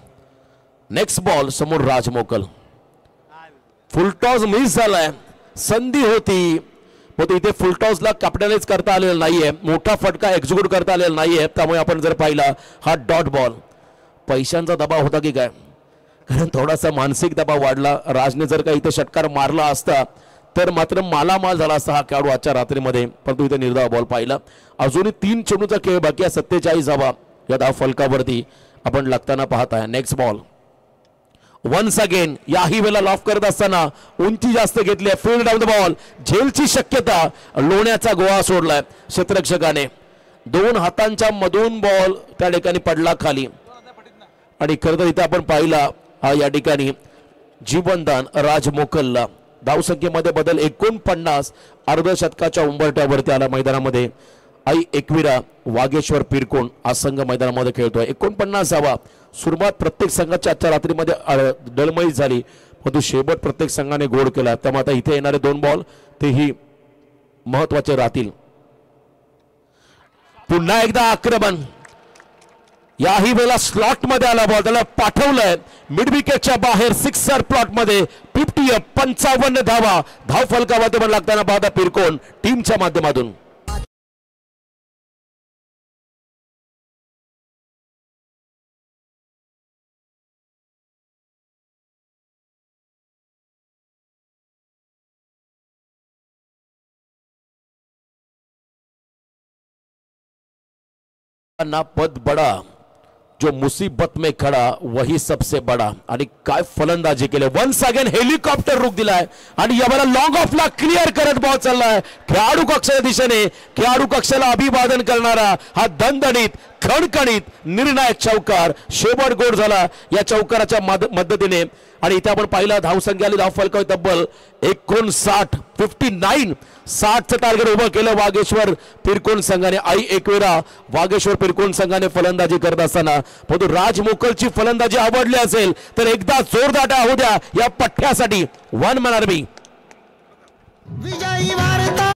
नेक्स्ट बॉल समोर राज मोकल. फुलटॉस मिस झालाय, संधी होती पण इथे फुलटॉसला कॅप्टनाइज करता आलेला नाहीये, मोठा फटका एक्झिक्यूट करता आलेला नाहीये. त्यामुळे आपण जर पाहिला हा डॉट बॉल. पैशांचा दबाव होता की काय, कारण थोडासा मानसिक दबाव वाढला. राजने जर का इथे षटकार मारला असता तर मात्र मालामाल झाला असता हा खेळाडू आजच्या रात्रीमध्ये, परंतु इथे निर्धाव बॉल पाहिला. अजूनही 3 चेंडूचा खेळ बाकी आहे. 47 धावा या धाव फलकावरती आपण लागताना पाहत आहे. Next ball once again. याही वेळेला लॉफ करत असताना उंची जास्त घेतली आहे. फील्ड डाऊन द बॉल, झेलची शक्यता, लोण्याचा गोळा सोडलाय क्षेत्ररक्षकाने. 2 हातांच्या मधून बॉल त्या ठिकाणी पडला खाली. आणि खरं तर इथे आपण पाहिला हा या ठिकाणी जीवनदान राज मोकलला. धावसंख्येमध्ये बदल 49, अर्धशतकाच्या उंबरठ्यावरती आला मैदानामध्ये. आई एकविरा वागेश्वर पिरकोण हा संघ मैदानामध्ये खेळतोय. 49 धावा. सुरुवात प्रत्येक संघाच्या आजच्या रात्रीमध्ये डळमळीत झाली, परंतु शेवट प्रत्येक संघाने गोड केला. त्यामुळे आता इथे येणारे 2 बॉल तेही महत्वाचे राहतील. पुन्हा एकदा आक्रमण. याही वेळेला स्लॉट मध्ये आला बॉल, त्याला पाठवलंय मिड विकेटच्या बाहेर सिक्सर प्लॉट मध्ये. 55 धावा धाव फलकावरती लागताना पाहता पिरकोण टीमच्या माध्यमातून. ना पद बडा जो मुसीबत में खडा वही सबसे बडा. आणि काय फलंदाजी केले. वन्स अगेन हेलिकॉप्टर रुख दिलाय आणि यावेळेला लॉंग ऑफला क्लिअर करत बॉल चाललाय खेळाडू कक्षाच्या दिशेने. खेळाडू कक्षाला अभिवादन करणारा हा दणदणीत खणखणीत निर्णायक चौकार. शेवट गोड झाला या चौकाराच्या मदतीने. आणि इथे आपण पाहिला धावसंख्या आली धाव फलकावर तब्बल 59 60चं टार्गेट उभं केलं वागेश्वर पिरकोन संघाने. आई एक वेळा वागेश्वर पिरकोन संघाने फलंदाजी करत असताना परंतु राज मोकलची फलंदाजी आवडली असेल तर एकदा जोरदार होऊ द्या या पठ्ठ्यासाठी. वन मॅन आर्मी विजयी वार्ता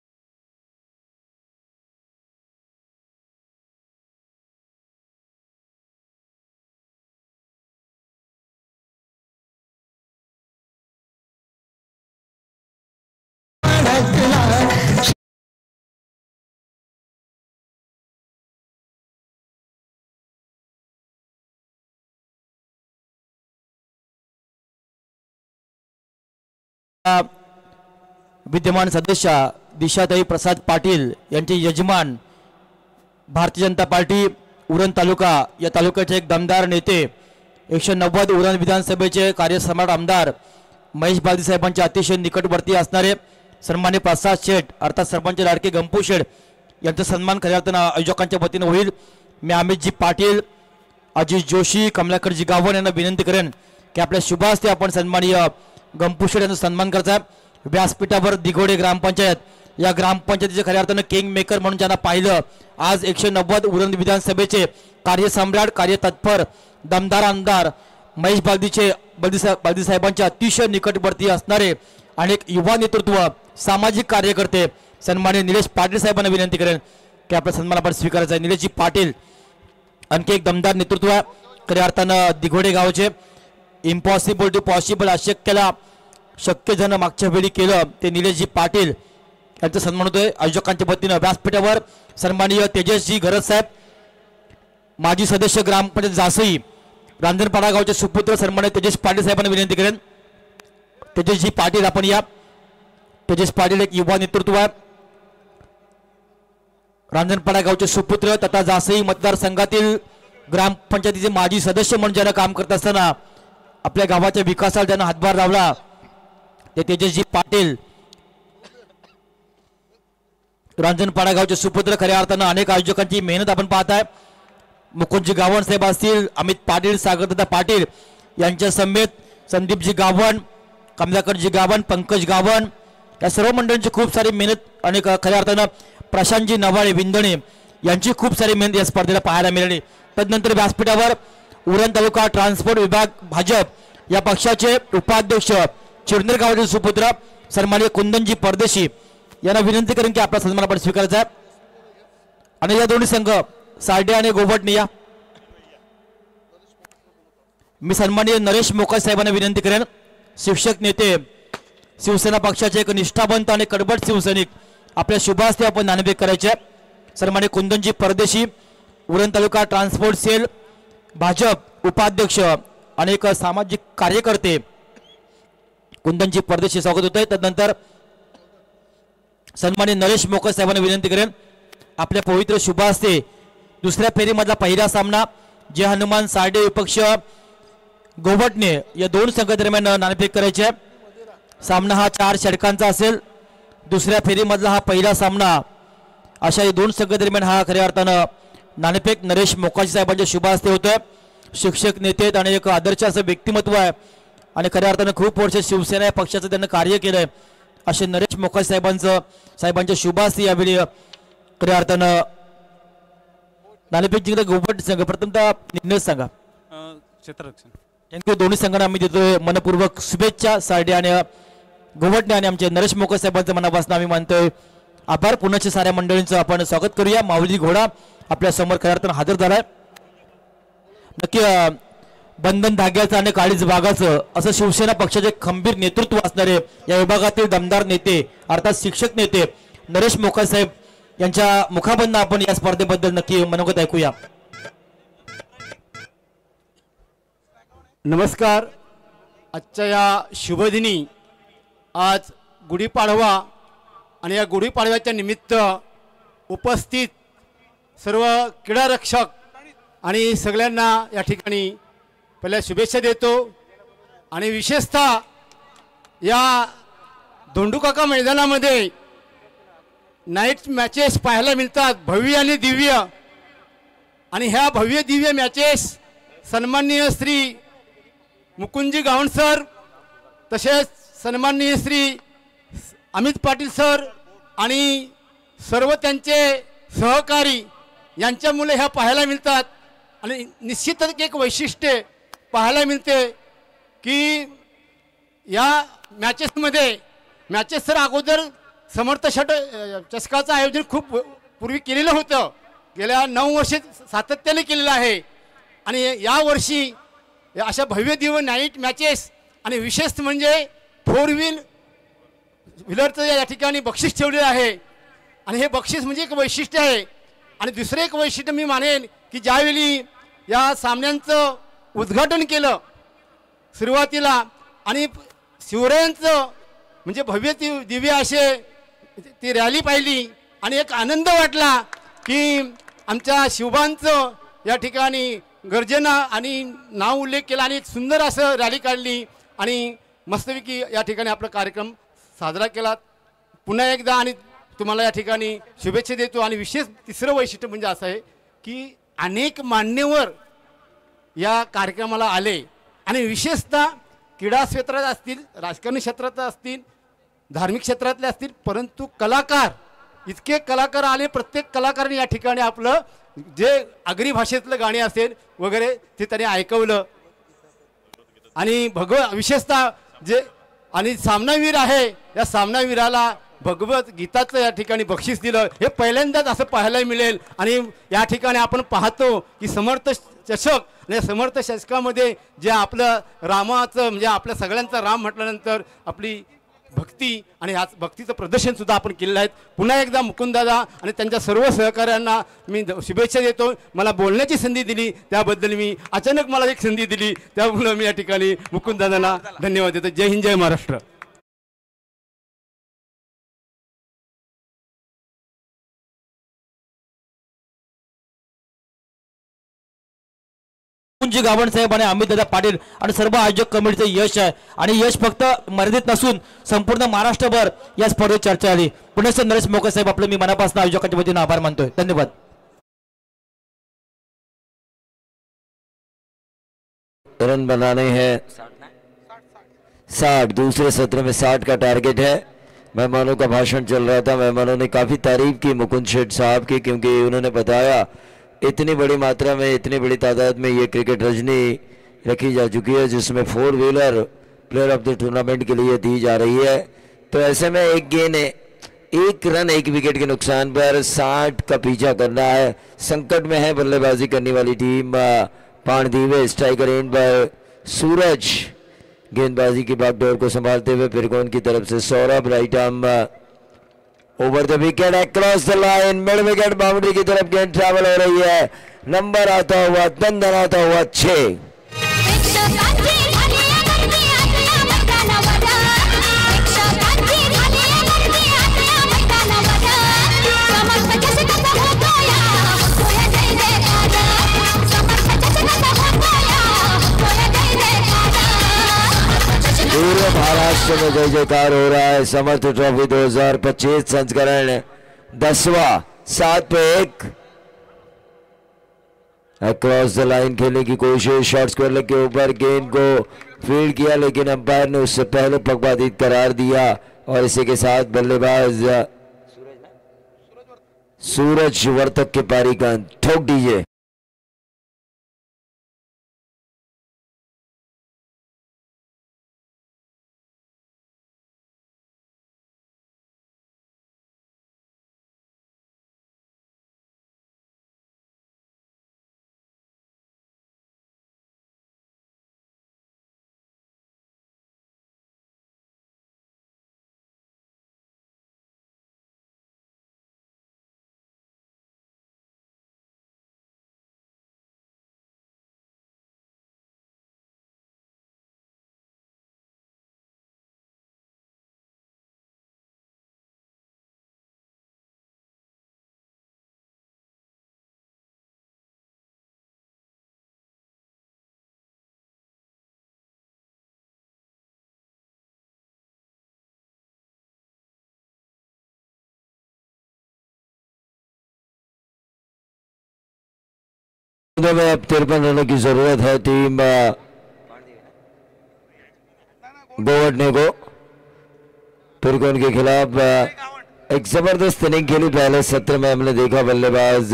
विद्यमान सदस्य दिशाताई प्रसाद पाटील यांचे यजमान भारतीय जनता पार्टी उरण तालुका या तालुक्याचे एक दमदार नेते 190 उरण विधानसभेचे कार्यसम्राट आमदार महेश बागदी साहेबांचे अतिशय निकटवर्ती असणारे सन्मान्य प्रसाद शेठ अर्थात सरपंच लाडके गंपू शेठ यांचा सन्मान खऱ्या अर्थानं आयोजकांच्या वतीने होईल. मी अमितजी पाटील अजित जोशी कमलाकरजी गावण यांना विनंती करेन की आपल्या शुभ हस्ते आपण सन्माननीय गंपू शेठ यांचा सन्मान करायचा. व्यासपीठावर दिघोडे ग्रामपंचायत या ग्रामपंचायतीचे खऱ्या अर्थानं किंग मेकर म्हणून ज्यांना पाहिलं आज 190 उरण विधानसभेचे कार्यसम्राट कार्यतत्पर दमदार आमदार महेश बागदी साहेबांच्या अतिशय निकटवर्ती असणारे अनेक युवा नेतृत्व सामाजिक कार्यकर्ते सन्माननीय निलेश पाटील साहेबांना विनंती करेन की आपला सन्मान आपण स्वीकारायचा आहे. निलेशजी पाटील आणखी एक दमदार नेतृत्व खऱ्या अर्थानं दिघोडे गावचे. इम्पॉसिबल टू पॉसिबल अशक्यला शक्य जण मागच्या वेळी केलं ते निलेशजी पाटील यांचा सन्मान होतोय आयोजकांच्या वतीनं. व्यासपीठावर सन्माननीय तेजसजी घरत साहेब माजी सदस्य ग्रामपंचायत जासई रांजणपाडा गावचे सुपुत्र सन्माननीय तेजस पाटील साहेबांना विनंती करेन. तेजसजी पाटील आपण या. तेजस पाटील एक युवा नेतृत्व आहे. रांजणपाडा गावचे सुपुत्र तथा जासई मतदारसंघातील ग्रामपंचायतीचे माजी सदस्य म्हणून ज्यांना काम करत असताना आपल्या गावाच्या विकासाला त्यांना हातभार लावला ते तेजसजी पाटील. रांजणपाडा गावचे सुपुत्र खऱ्या अर्थानं अनेक आयोजकांची मेहनत आपण पाहताय. मुकुंदजी गावण साहेब असतील अमित पाटील सागरदादा पाटील यांच्या समेत संदीपजी गावण कमलाकरजी गावण पंकज गावण या सर्व मंडळींची खूप सारी मेहनत आणि खऱ्या अर्थानं प्रशांतजी नवाळे विंदणे यांची खूप सारी मेहनत या स्पर्धेला पाहायला मिळाली. तदनंतर व्यासपीठावर उरण तालुका ट्रान्सपोर्ट विभाग भाजप या पक्षाचे उपाध्यक्ष चिरनेर गावाचे सुपुत्र सन्माननीय कुंदनजी परदेशी यांना विनंती करेन की आपला सन्मान आपण स्वीकारायचा आहे. आणि या दोन्ही संघ सार्डे आणि गोवटने या. मी सन्माननीय नरेश मोकाश साहेबांना विनंती करेन शिक्षक नेते शिवसेना पक्षाचे एक निष्ठावंत आणि कडबड शिवसैनिक आपल्या शुभ हस्ते आपण नाणेफेक करायचे. सन्माननीय कुंदनजी परदेशी उरण तालुका ट्रान्सपोर्ट सेल भाजप उपाध्यक्ष आणि एक सामाजिक कार्यकर्ते कुंदनजी परदेशी स्वागत होत आहे. तदनंतर सन्माननीय नरेश मोकाश साहेबांना विनंती करेन आपल्या पवित्र शुभ हस्ते दुसऱ्या फेरीमधला पहिला सामना जे हनुमान सार्डे विपक्ष गोवटणे या दोन संघादरम्यान नाणेफेक करायचे आहे. सामना हा 4 षटकांचा असेल. दुसऱ्या फेरीमधला हा पहिला सामना अशा या दोन संघादरम्यान हा खऱ्या अर्थानं नाणेफेक नरेश मोकाशी साहेबांच्या शुभ हस्ते होतोय. शिक्षक नेते आणि एक आदर्श असं व्यक्तिमत्व आहे आणि खऱ्या अर्थानं खूप वर्ष शिवसेना या पक्षाचं त्यांनी कार्य केलंय असे नरेश मोकाशी साहेबांच्या शुभ हस्ते यावेळी खऱ्या अर्थानं नाणेफेक जिंकला गोवट संघ. प्रथमतः निर्णय सांगा. क्षेत्ररक्षण थँक्यू. दोन्ही संघांना आम्ही देतोय मनपूर्वक शुभेच्छा. सार्डे आणि गोवटणे आणि आमचे नरेश मोकाश साहेबांचं मनापासून आम्ही मानतोय आभार. पुण्याच्या साऱ्या मंडळींचं आपण स्वागत करूया. माऊली घोडा आपल्या समोर खऱ्या अर्थानं हजर झालाय. नक्की बंधन धाग्याचं आणि काळीज बागाचं असं शिवसेना पक्षाचे खंबीर नेतृत्व असणारे या विभागातील दमदार नेते अर्थात शिक्षक नेते नरेश मोकाश साहेब यांच्या मुखाबंद आपण या स्पर्धेबद्दल नक्की मनोगत ऐकूया. नमस्कार. आजच्या या शुभदिनी आज गुढीपाडवा आणि या गुढीपाडव्याच्या निमित्त उपस्थित सर्व क्रीडा रक्षक आणि सगळ्यांना या ठिकाणी पहिल्या शुभेच्छा देतो आणि विशेषतः या धोंडूकाका मैदानामध्ये नाईट मॅचेस पाहायला मिळतात भव्य आणि दिव्य आणि ह्या भव्य दिव्य मॅचेस सन्माननीय श्री मुकुंदजी गावण सर तसेच सन्माननीय श्री अमित पाटील सर आणि सर्व त्यांचे सहकारी यांच्यामुळे ह्या पाहायला मिळतात आणि निश्चितच एक वैशिष्ट्य पाहायला मिळते की या मॅचेस तर अगोदर समर्थ चषकाचं आयोजन खूप पूर्वी केलेलं होतं गेल्या 9 वर्षे सातत्याने केलेलं आहे आणि यावर्षी अशा भव्य दिव्य नाईट मॅचेस आणि विशेष म्हणजे 4 व्हीलरचं या ठिकाणी बक्षीस ठेवलेलं आहे आणि हे बक्षीस म्हणजे एक वैशिष्ट्य आहे आणि दुसरं एक वैशिष्ट्य मी मानेन की ज्यावेळी या सामन्यांचं उद्घाटन केलं सुरुवातीला आणि शिवरायांचं म्हणजे भव्य दिव्य असे ती रॅली पाहिली आणि एक आनंद वाटला की आमच्या शिवबांचं या ठिकाणी गर्जना आणि नाव उल्लेख केला आणि एक सुंदर असं रॅली काढली आणि मस्तपैकी या ठिकाणी आपला कार्यक्रम साजरा केला पुन्हा एकदा आणि तुम्हाला या ठिकाणी शुभेच्छा देतो आणि विशेष तिसरं वैशिष्ट्य म्हणजे असं आहे की अनेक मान्यवर या कार्यक्रमाला आले आणि विशेषतः क्रीडा क्षेत्रात असतील राजकारणी क्षेत्रात असतील धार्मिक क्षेत्रातले असतील परंतु कलाकार इतके कलाकार आले प्रत्येक कलाकाराने या ठिकाणी आपलं जे आगरी भाषेतलं गाणे असेल वगैरे ते त्यांनी ऐकवलं आणि विशेषतः जे आणि सामनावीर आहे या सामनावीराला भगवत गीताचं या ठिकाणी बक्षीस दिलं हे पहिल्यांदाच असं पाहायला मिळेल आणि या ठिकाणी आपण पाहतो की समर्थ चषक आणि समर्थ चषकामध्ये जे आपलं रामाचं म्हणजे आपल्या सगळ्यांचा राम म्हटल्यानंतर आपली भक्ती आणि ह्याच भक्तीचं प्रदर्शन सुद्धा आपण केलेलं आहे पुन्हा एकदा मुकुंददादा आणि त्यांच्या सर्व सहकाऱ्यांना मी शुभेच्छा देतो मला बोलण्याची संधी दिली त्याबद्दल मी अचानक मला एक संधी दिली त्यामुळे मी या ठिकाणी मुकुंददादांना धन्यवाद देतो जय हिंद जय महाराष्ट्र मुकुंदजी गावण साहेब आणि अमित दादा पाटील आणि सर्व आयोजक कमिटीचं यश आहे आणि यश फक्त मर्यादित नसून संपूर्ण महाराष्ट्रभर या स्पर्धेत चर्चा आली पुणे नरेश मोके साहेब आपलं मी मनापासून आयोजकांच्या वतीने आभार मानतोय धन्यवाद रन बनाने हैं 60 दूसरे सत्र में 60 का टारगेट है मेहमानों का भाषण चल रहा था मेहमानों ने काफ़ी तारीफ की मुकुंद शेठ साहब की क्योंकि उन्होंने बताया इतनी बड़ी मात्रा में इतनी बड़ी तादाद में ये क्रिकेट रजनी रखी जा चुकी है जिसमें 4 wheeler player of the tournament के लिए दी जा रही है तो ऐसे में एक गेंद एक रन एक विकेट के नुकसान पर 60 का पीछा करना है संकट में है बल्लेबाजी करने वाली टीम पांडदीवे स्ट्राइकर एंड पर सूरज गेंदबाजी की बागडोर को संभालते हुए फिरकोन की तरफ से Saurabh right arm over the wicket across the line mid wicket boundary की तरफ गेंद ट्रैवल हो रही है नंबर आता हुआ दंदन आता हुआ 6 पूरे महाराष्ट्र में जय जयकार हो रहा है समर्थ ट्रॉफी 2025 संस्करण 10वां 7 पे 1 अक्रॉस द लाइन खेलने की कोशिश शॉर्ट स्क्वायर के ऊपर गेंद को फील्ड किया लेकिन अंपायर ने उससे पहले पक्षपातित करार दिया और इसी के साथ बल्लेबाज सूरज वर्तक के पारी का ठोक दीजिए में अब 53 रनों की जरूरत है टीम गोवर्धने को। तुर्कोन के खिलाफ एक जबरदस्त इनिंग खेली पहले सत्र में हमने देखा। बल्लेबाज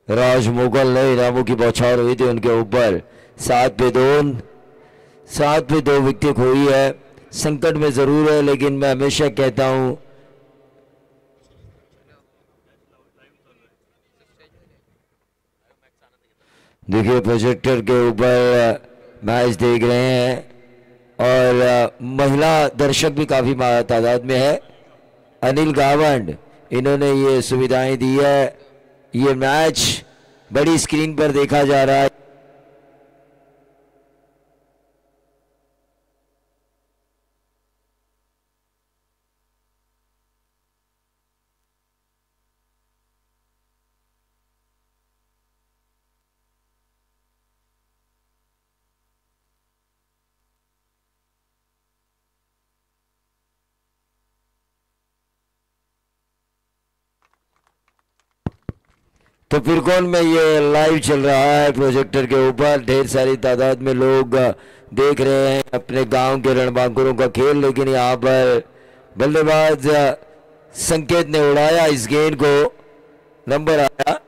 राज मुगल ने इनामों की बौछार हुई थी उनके ऊपर। 7 पे 2 विकेट खोई है। संकट में जरूर है, लेकिन मैं हमेशा कहता हूं देखिए प्रोजेक्टर के ऊपर मैच देख रहे हैं और महिला दर्शक भी काफी तादाद में है। अनिल गावंड इन्होंने ये सुविधाएं दी है। ये मैच बड़ी स्क्रीन पर देखा जा रहा है। तो फिर कौन में ये लाइव चल रहा है प्रोजेक्टर के ऊपर। ढेर सारी तादाद में लोग देख रहे हैं अपने गांव के रणबांकुरों का खेल। लेकिन यहाँ पर बल्लेबाज संकेत ने उड़ाया इस गेंद को। नंबर आया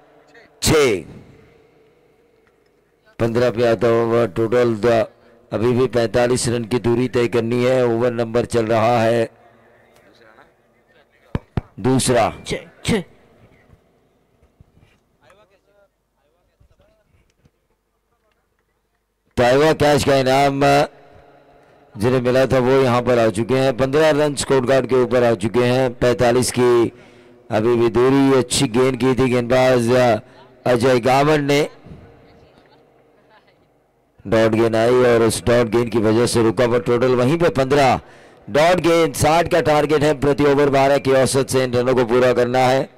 6। 15 पे आता ओवर टोटल। अभी भी 45 रन की दूरी तय करनी है। ओवर नंबर चल रहा है दूसरा। ताइवा कैच का इनाम जिन्हें मिला था वो यहां पर आ चुके हैं। 15 रन स्कोर कार्ड के ऊपर आ चुके हैं। 45 की अभी भी दूरी। अच्छी गेंद की थी गेंदबाज अजय गावंड ने। डॉट गेंद आई और उस डॉट गेंद की वजह से रुका हुआ। टोटल वहीं पे 15 डॉट गेंद। 60 का टारगेट है प्रति ओवर 12 की औसत से इन रनों को पूरा करना है।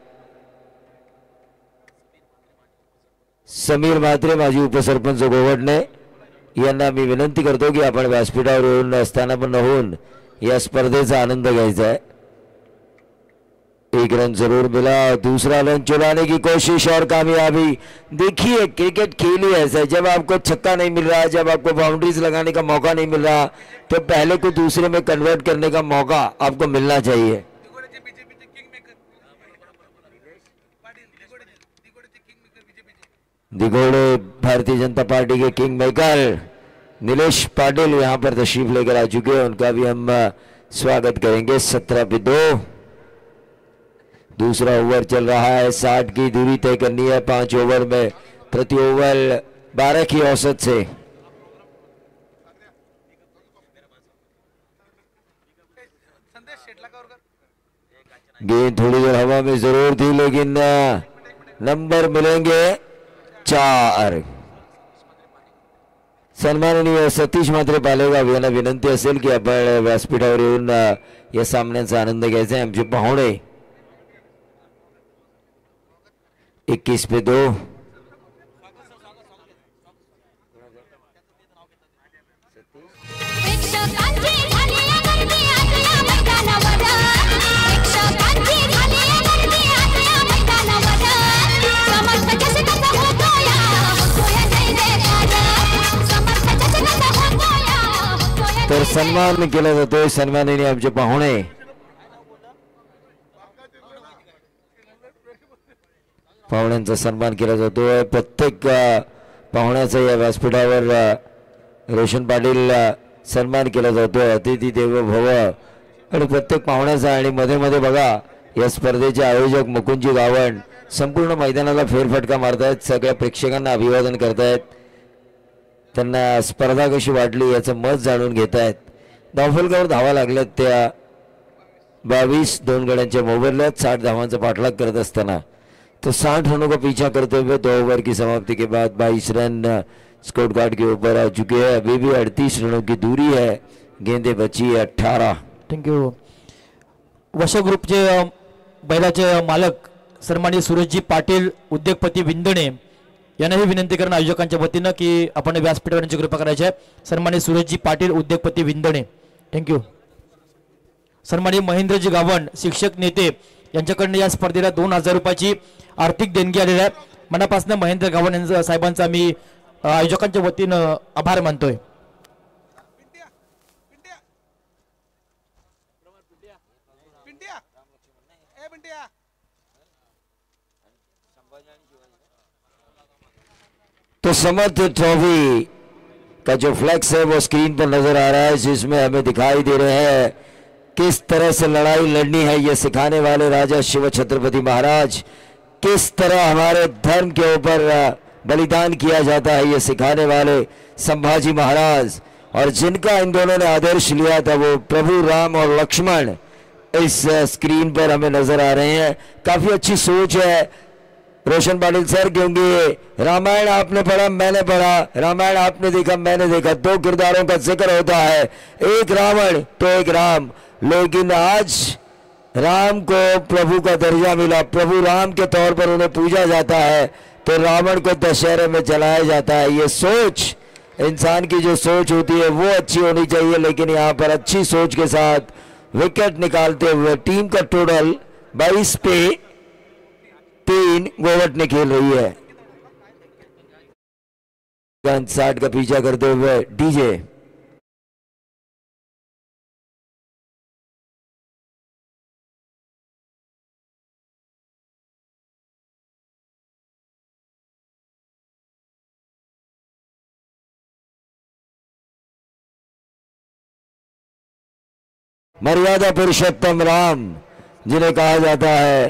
समीर म्हात्रे माजी उपसरपंच गोवड ने यांना मी विनंती करतो की आपण व्यासपीठावर येऊन स्थानापन्न होऊन या स्पर्धेचा आनंद घ्यायचा है। 1 रन जरूर मिला। दूसरा रन चुराने की कोशिश और कामयाबी। देखिए क्रिकेट खेल ही ऐसा है, जब आपको छक्का नहीं मिल रहा, जब आपको बाउंड्रीज लगाने का मौका नहीं मिल रहा, तो पहले को दूसरे में कन्वर्ट करने का मौका आपको मिलना चाहिए। दिघोड़े भारतीय जनता पार्टी के किंग मेकर नीलेश पाटिल यहां पर तशरीफ लेकर आ चुके हैं। उनका भी हम स्वागत करेंगे। 17 पे 2। दूसरा ओवर चल रहा है। 60 की दूरी तय करनी है 5 ओवर में प्रति ओवर 12 की औसत से। गेंद थोड़ी देर हवा में जरूर थी, लेकिन नंबर मिलेंगे 4। सन्माननीय सतीश म्हात्रे पालेगाव यांना विनंती असेल की आपण व्यासपीठावर येऊन या सामन्याचा आनंद घ्यायचा आहे। आमचे पाहुणे 21 पे 2। तर सन्मान केला जातोय। सन्माननीय आमचे पाहुणे पाहुण्यांचा सन्मान केला जातोय। प्रत्येक पाहुण्याचा या व्यासपीठावर रोशन पाटील सन्मान केला जातोय। अतिथी देवो भव। आणि प्रत्येक पाहुण्याचा आणि मध्ये मध्ये बघा या स्पर्धेचे आयोजक मुकुंदजी गावंड संपूर्ण मैदानाला फेरफटका मारतायत। सगळ्या प्रेक्षकांना अभिवादन करतायत। त्यांना स्पर्धा कशी वाटली याचं मत जाणून घेतायत। धावफलकावर धावा लागल्यात त्या 22 2 गड्यांच्या मोबदल्यात 60 धावांचा पाठलाग करत असताना तो 60 रनों का पीछा करते हुए 2 ओवर की समाप्ति के बाद 22 रन स्कोर कार्ड के ऊपर आ चुके हैं। अभी भी 38 रनों की दूरी है। गेंदे बची है 18। Thank you. वश ग्रुपचे बैलाचे मालक सन्माननीय सुरेशजी पाटील उद्योगपती विंदणे यांनाही विनंती करणं आयोजकांच्या वतीनं की आपण व्यासपीठावर यांची कृपा करायची आहे। सन्माननीय सुरेशजी पाटील उद्योगपती विंदणे। थँक्यू। सन्माननीय महेंद्रजी गावंड शिक्षक नेते यांच्याकडनं या स्पर्धेला 2000 रुपयाची आर्थिक देणगी आलेली आहे. मनापासून महेंद्र गावण यांचा साहेबांचा मी आयोजकांच्या वतीनं आभार मानतोय. तो समर्थ ट्रॉफी का जो फ्लैक्स है वो स्क्रीन पर नजर आ रहा है, जिसमें हमें दिखाई दे रहे हैं किस तरह से लड़ाई लड़नी है ये सिखाने वाले राजा शिव छत्रपति महाराज, किस तरह हमारे धर्म के ऊपर बलिदान किया जाता है ये सिखाने वाले संभाजी महाराज, और जिनका इन दोनों ने आदर्श लिया था वो प्रभु राम और लक्ष्मण इस स्क्रीन पर हमें नजर आ रहे हैं. काफी अच्छी सोच है रोशन पाटिल सर, क्योंकि रामायण आपने पढ़ा मैंने पढ़ा, रामायण आपने देखा मैंने देखा, 2 किरदारों का जिक्र होता है, एक रावण तो एक राम, लेकिन आज राम को प्रभु का दर्जा मिला, प्रभु राम के तौर पर उन्हें पूजा जाता है, तो रावण को दशहरे में जलाया जाता है. ये सोच इंसान की जो सोच होती है वो अच्छी होनी चाहिए, लेकिन यहाँ पर अच्छी सोच के साथ विकेट निकालते हुए टीम का टोटल 22 पे 3 गोवट ने खेल रही है. 60 का पीछा करते हुए डीजे मर्यादा पुरुषोत्तम राम जिन्हें कहा जाता है,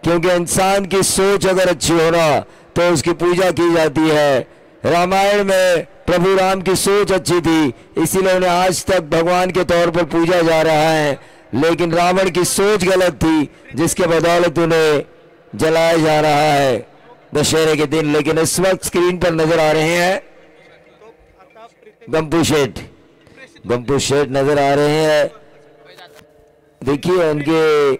क्योंकि इंसान की सोच अगर अच्छी हो ना तो उसकी पूजा की जाती है. रामायण में प्रभु राम की सोच अच्छी थी, इसीलिए उन्हें आज तक भगवान के तौर पर पूजा जा रहा है, लेकिन रावण की सोच गलत थी जिसके बदौलत उन्हें जलाया जा रहा है दशहरे के दिन. लेकिन इस वक्त स्क्रीन पर नजर आ रहे हैं गंपू शेठ नजर आ रहे हैं. देखिए उनके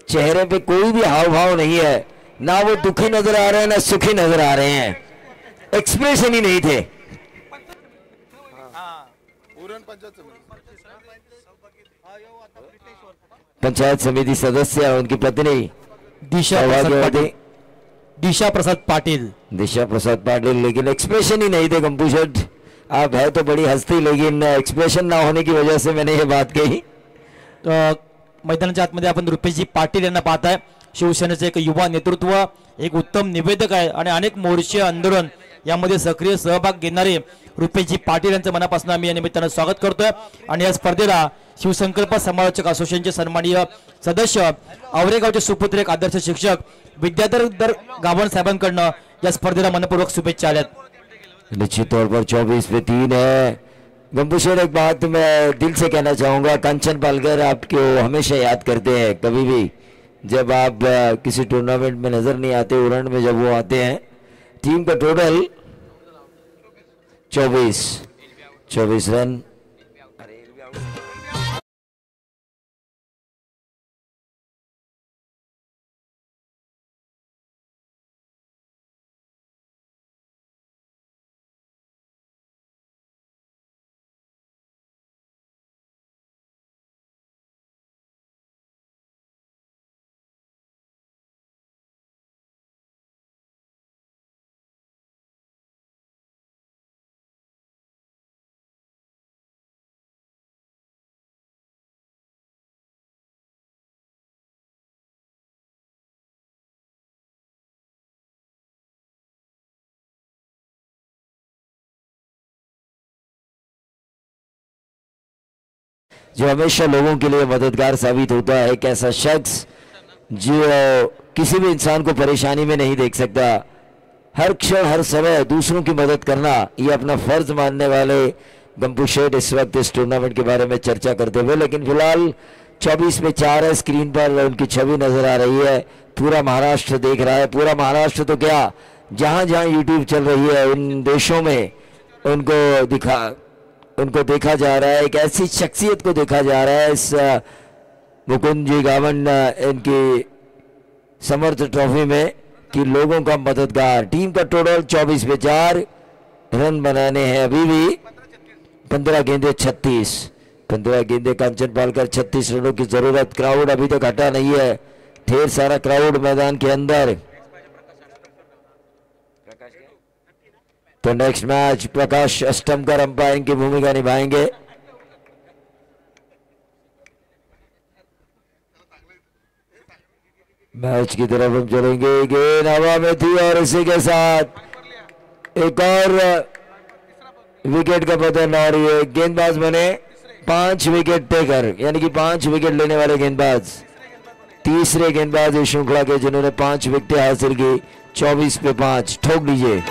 चेहरे पे कोई भी हाव भाव नहीं है, ना वो दुखी नजर आ रहे हैं ना सुखी नजर आ रहे हैं, एक्सप्रेशन ही नहीं थे. पंचायत समिति सदस्य उनकी पत्नी दिशा प्रसाद पाटिल, लेकिन एक्सप्रेशन ही नहीं थे. गंपू शेठ आप है तो बड़ी हस्ती, लेकिन एक्सप्रेशन ना होने की वजह से मैंने ये बात कही. मैदानाच्या आतमध्ये आपण रुपेशजी पाटील यांना पाहताय. शिवसेनेचे एक युवा नेतृत्व, एक उत्तम निवेदक आहे आणि अनेक मोर्चे आंदोलन यामध्ये सक्रिय सहभाग घेणारे रुपेशजी पाटील यांचं मनापासून आम्ही या निमित्तानं स्वागत करतोय. आणि या स्पर्धेला शिवसंकल्प समालोचक असोसिएशनचे सन्माननीय सदस्य आवरेगावचे सुपुत्र एक आदर्श शिक्षक विद्याधर गावण साहेबांकडनं या स्पर्धेला मनपूर्वक शुभेच्छा आल्यात. निश्चित तौर पर 24 पे 3 है. गंपू शेठ एक बात मैं दिल से कहना चाहूँगा, कंचन पालकर आपको हमेशा याद करते हैं. कभी भी जब आप किसी टूर्नामेंट में नजर नहीं आते, उरण में जब वो आते हैं, टीम का टोटल 24 रन. जो हमेशा लोगों के लिए मददगार साबित होता है, एक ऐसा शख्स जो किसी भी इंसान को परेशानी में नहीं देख सकता, हर क्षण हर समय दूसरों की मदद करना ये अपना फर्ज मानने वाले गंपू शेठ इस वक्त इस टूर्नामेंट के बारे में चर्चा करते हुए. लेकिन फिलहाल 24 पे 4 है, स्क्रीन पर उनकी छवि नजर आ रही है. पूरा महाराष्ट्र देख रहा है, पूरा महाराष्ट्र तो क्या जहां जहां यूट्यूब चल रही है उन देशों में उनको देखा जा रहा है. एक ऐसी शख्सियत को देखा जा रहा है इस मुकुंद जी गावण इनकी समर्थ ट्रॉफी में कि लोगों का मददगार. टीम का टोटल 24 पे 4 रन बनाने हैं. अभी भी 15 गेंदे 15 गेंदे कंचन पालकर 36 रनों की जरूरत. क्राउड अभी तक हटा नहीं है. ढेर सारा क्राउड मैदान के अंदर। तो नेक्स्ट मैच प्रकाश अष्टमकर अंपायरिंग की भूमिका निभाएंगे। मैच की तरफ हम चलेंगे। गेंद हवा में थी और इसी के साथ एक और विकेट का पतन और ये गेंदबाज बने 5 विकेट टेकर, यानी कि 5 विकेट लेने वाले गेंदबाज, तीसरे गेंदबाज इस श्रृंखला के जिन्होंने 5 विकेटें हासिल की। 24 पे 5 ठोक लीजिए।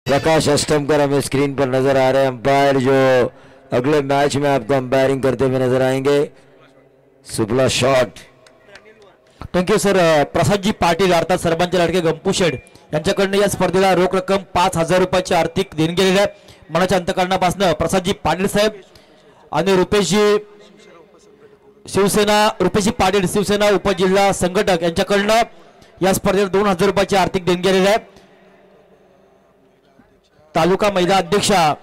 प्रकाश अष्टमकर हमें स्क्रीन पर नजर आ रहे हैं, अंपायर जो अगले मैच में आपको अंपायरिंग करते हुए नजर आएंगे। सुपला शॉट। Thank you sir. प्रसादजी पाटील अर्थात सरपंच लाडके गंपू शेड यांच्याकडनं या स्पर्धेला रोख रक्कम 5,000 रुपयाची आर्थिक देणगी गेलेली आहे. मनाच्या अंतकरणापासून प्रसादजी पाटील साहेब आणि रुपेशजी पाटील शिवसेना उपजिल्हा संघटक यांच्याकडनं या स्पर्धेला 2,000 रुपयाची आर्थिक देणगी गेलेली आहे. तालुका महिला अध्यक्षा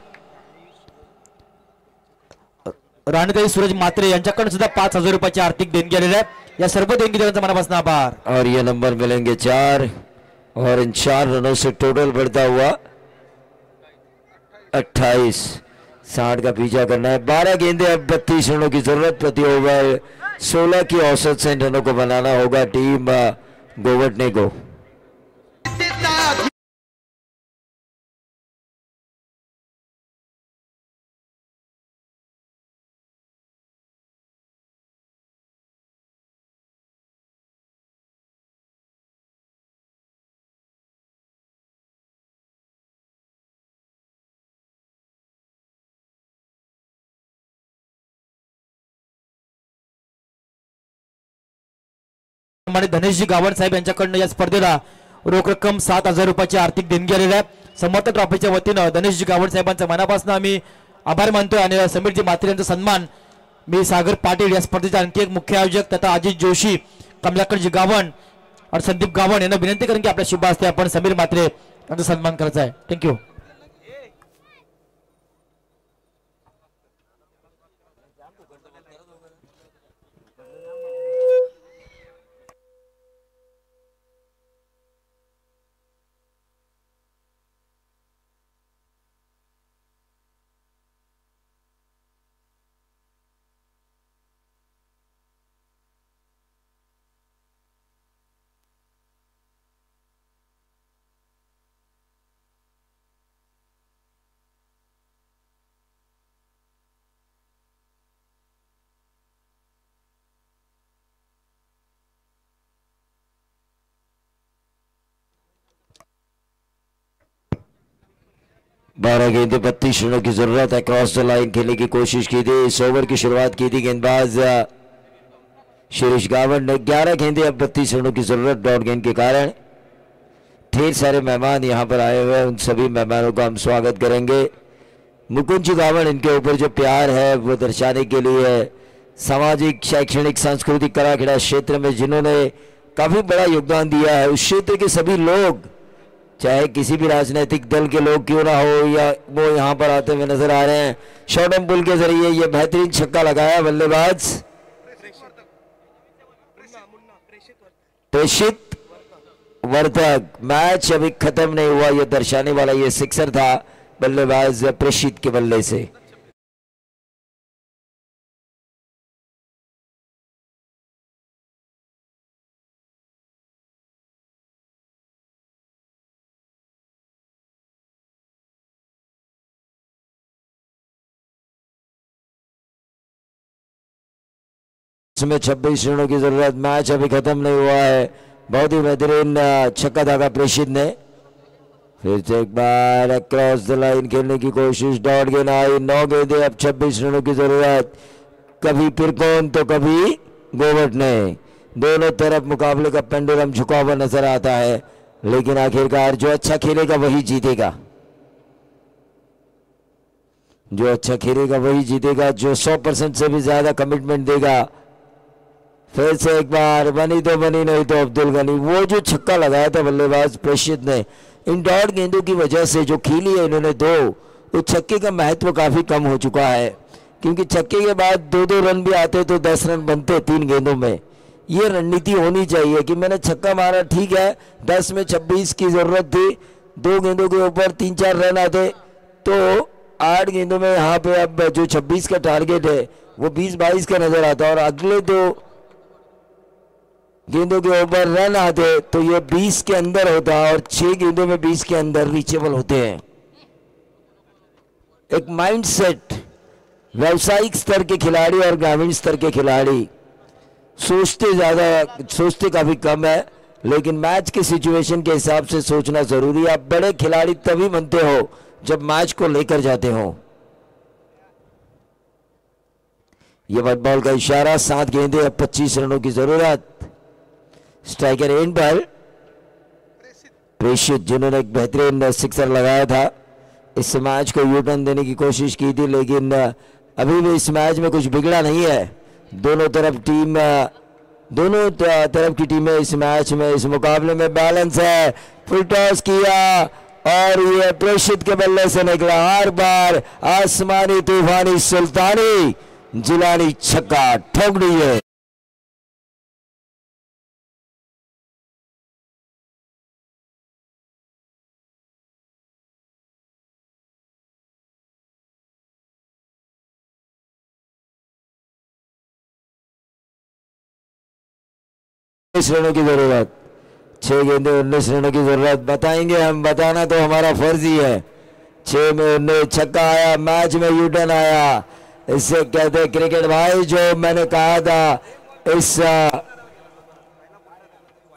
राणीताई सूरज मात्रे यांच्याकडून सुद्धा 5,000 रुपयाची आर्थिक देणगी आलेली आहे. या सर्व देणगीदारांचा मनापासून आभार. और ये नंबर मिलेंगे 4 और इन 4 रनों से टोटल बढ़ता हुआ 28। 60 का पीछा करना है। 12 गेंदे, अब 32 रनों की जरूरत। प्रति ओवर 16 की औसत से इन रनों को बनाना होगा टीम गोवटने को। धनेशजी गावण साहेब यांच्याकडनं या स्पर्धेला रोख रक्कम 7,000 रुपयाची आर्थिक देणगी आलेली आहे. समर्थ ट्रॉफीच्या वतीनं धनेशजी गावण साहेबांचा मनापासून आम्ही आभार मानतोय. आणि समीरजी मात्रे यांचा सन्मान मी सागर पाटील या स्पर्धेचे आणखी एक मुख्य आयोजक तथा अजित जोशी, कमलाकरजी गावण और संदीप गावण यांना विनंती करेन की आपल्या शुभ हस्ते आपण समीर मात्रे यांचा सन्मान करायचा आहे. थँक्यू. बारह गेंदे 32 रनों की जरूरत है। क्रॉस द लाइन खेलने की कोशिश की थी। इस ओवर की शुरुआत की थी गेंदबाज शिरीष गावड़ ने। 11 गेंदे, अब 32 रनों की जरूरत डॉट गेंद के कारण। ढेर सारे मेहमान यहाँ पर आए हुए हैं, उन सभी मेहमानों का हम स्वागत करेंगे। मुकुंद जी गावड़, इनके ऊपर जो प्यार है वो दर्शाने के लिए सामाजिक, शैक्षणिक, सांस्कृतिक, कला क्रीड़ा क्षेत्र में जिन्होंने काफी बड़ा योगदान दिया है, उस क्षेत्र के सभी लोग, चाहे किसी भी राजनीतिक दल के लोग क्यों ना हो, या वो यहाँ पर आते हुए नजर आ रहे हैं। शॉर्ट एंड पुल के जरिए ये बेहतरीन छक्का लगाया बल्लेबाज प्रेषित वर्धक। मैच अभी खत्म नहीं हुआ, ये दर्शाने वाला ये सिक्सर था बल्लेबाज प्रेषित के बल्ले से। इसमें 26 रनों की जरूरत। मैच अभी खत्म नहीं हुआ है। बहुत ही बेहतरीन छक्का दागा प्रेषित ने। फिर से एक बार क्रॉस द लाइन खेलने की कोशिश, डॉट गेंद आई। 9 गेंदे, अब 26 रनों की जरूरत। कभी पिरकोन तो कभी गोवट ने। दोनों तरफ मुकाबले का पेंडुलम झुका हुआ नजर आता है, लेकिन आखिरकार जो अच्छा खेलेगा वही जीतेगा, जो अच्छा खेलेगा वही जीतेगा, जो 100% से भी ज्यादा कमिटमेंट देगा। फिर से एक बार, बनी तो बनी, नहीं तो अब्दुल गनी। वो जो छक्का लगाया था बल्लेबाज प्रेषित ने, इन डॉट गेंदों की वजह से जो खेली है इन्होंने दो, उस छक्के का महत्व काफी कम हो चुका है, क्योंकि छक्के के बाद 2-2 रन भी आते तो 10 रन बनते 3 गेंदों में। ये रणनीति होनी चाहिए कि मैंने छक्का मारा, ठीक है, 10 में 26 की जरूरत थी, 2 गेंदों के ऊपर 3-4 रन आते तो 8 गेंदों में यहाँ पे अब जो 26 का टारगेट है वो 20-22 का नजर आता, और अगले 2 गेंदों के ऊपर रन आते तो ये 20 के अंदर होता, और 6 गेंदों में 20 के अंदर रीचेबल होते हैं। एक माइंडसेट, व्यावसायिक स्तर के खिलाड़ी और ग्रामीण स्तर के खिलाड़ी सोचते काफी कम है, लेकिन मैच के सिचुएशन के हिसाब से सोचना जरूरी है। आप बड़े खिलाड़ी तभी बनते हो जब मैच को लेकर जाते हो। ये व्हाइट बॉल का इशारा, 7 गेंदे, अब 25 रनों की जरूरत। स्ट्राइकर एंड पर प्रेषित, जिन्होंने एक बेहतरीन सिक्सर लगाया था, इस मैच को यू टर्न देने की कोशिश की थी, लेकिन अभी भी इस मैच में कुछ बिगड़ा नहीं है। दोनों तरफ की टीमें इस मैच में, इस मुकाबले में बैलेंस है। फुल टॉस किया और ये प्रेषित के बल्ले से निकला, हर बार आसमानी तूफानी सुल्तानी जिलानी छक्का ठोक दी है। रनों की जरूरत, 6 गेंदे 19 रनों की जरूरत। बताएंगे हम, बताना तो हमारा फर्ज ही है। 6 में 19, छक्का आया, मैच में यू टर्न आया, इससे कहते हैं क्रिकेट भाई। जो मैंने कहा था,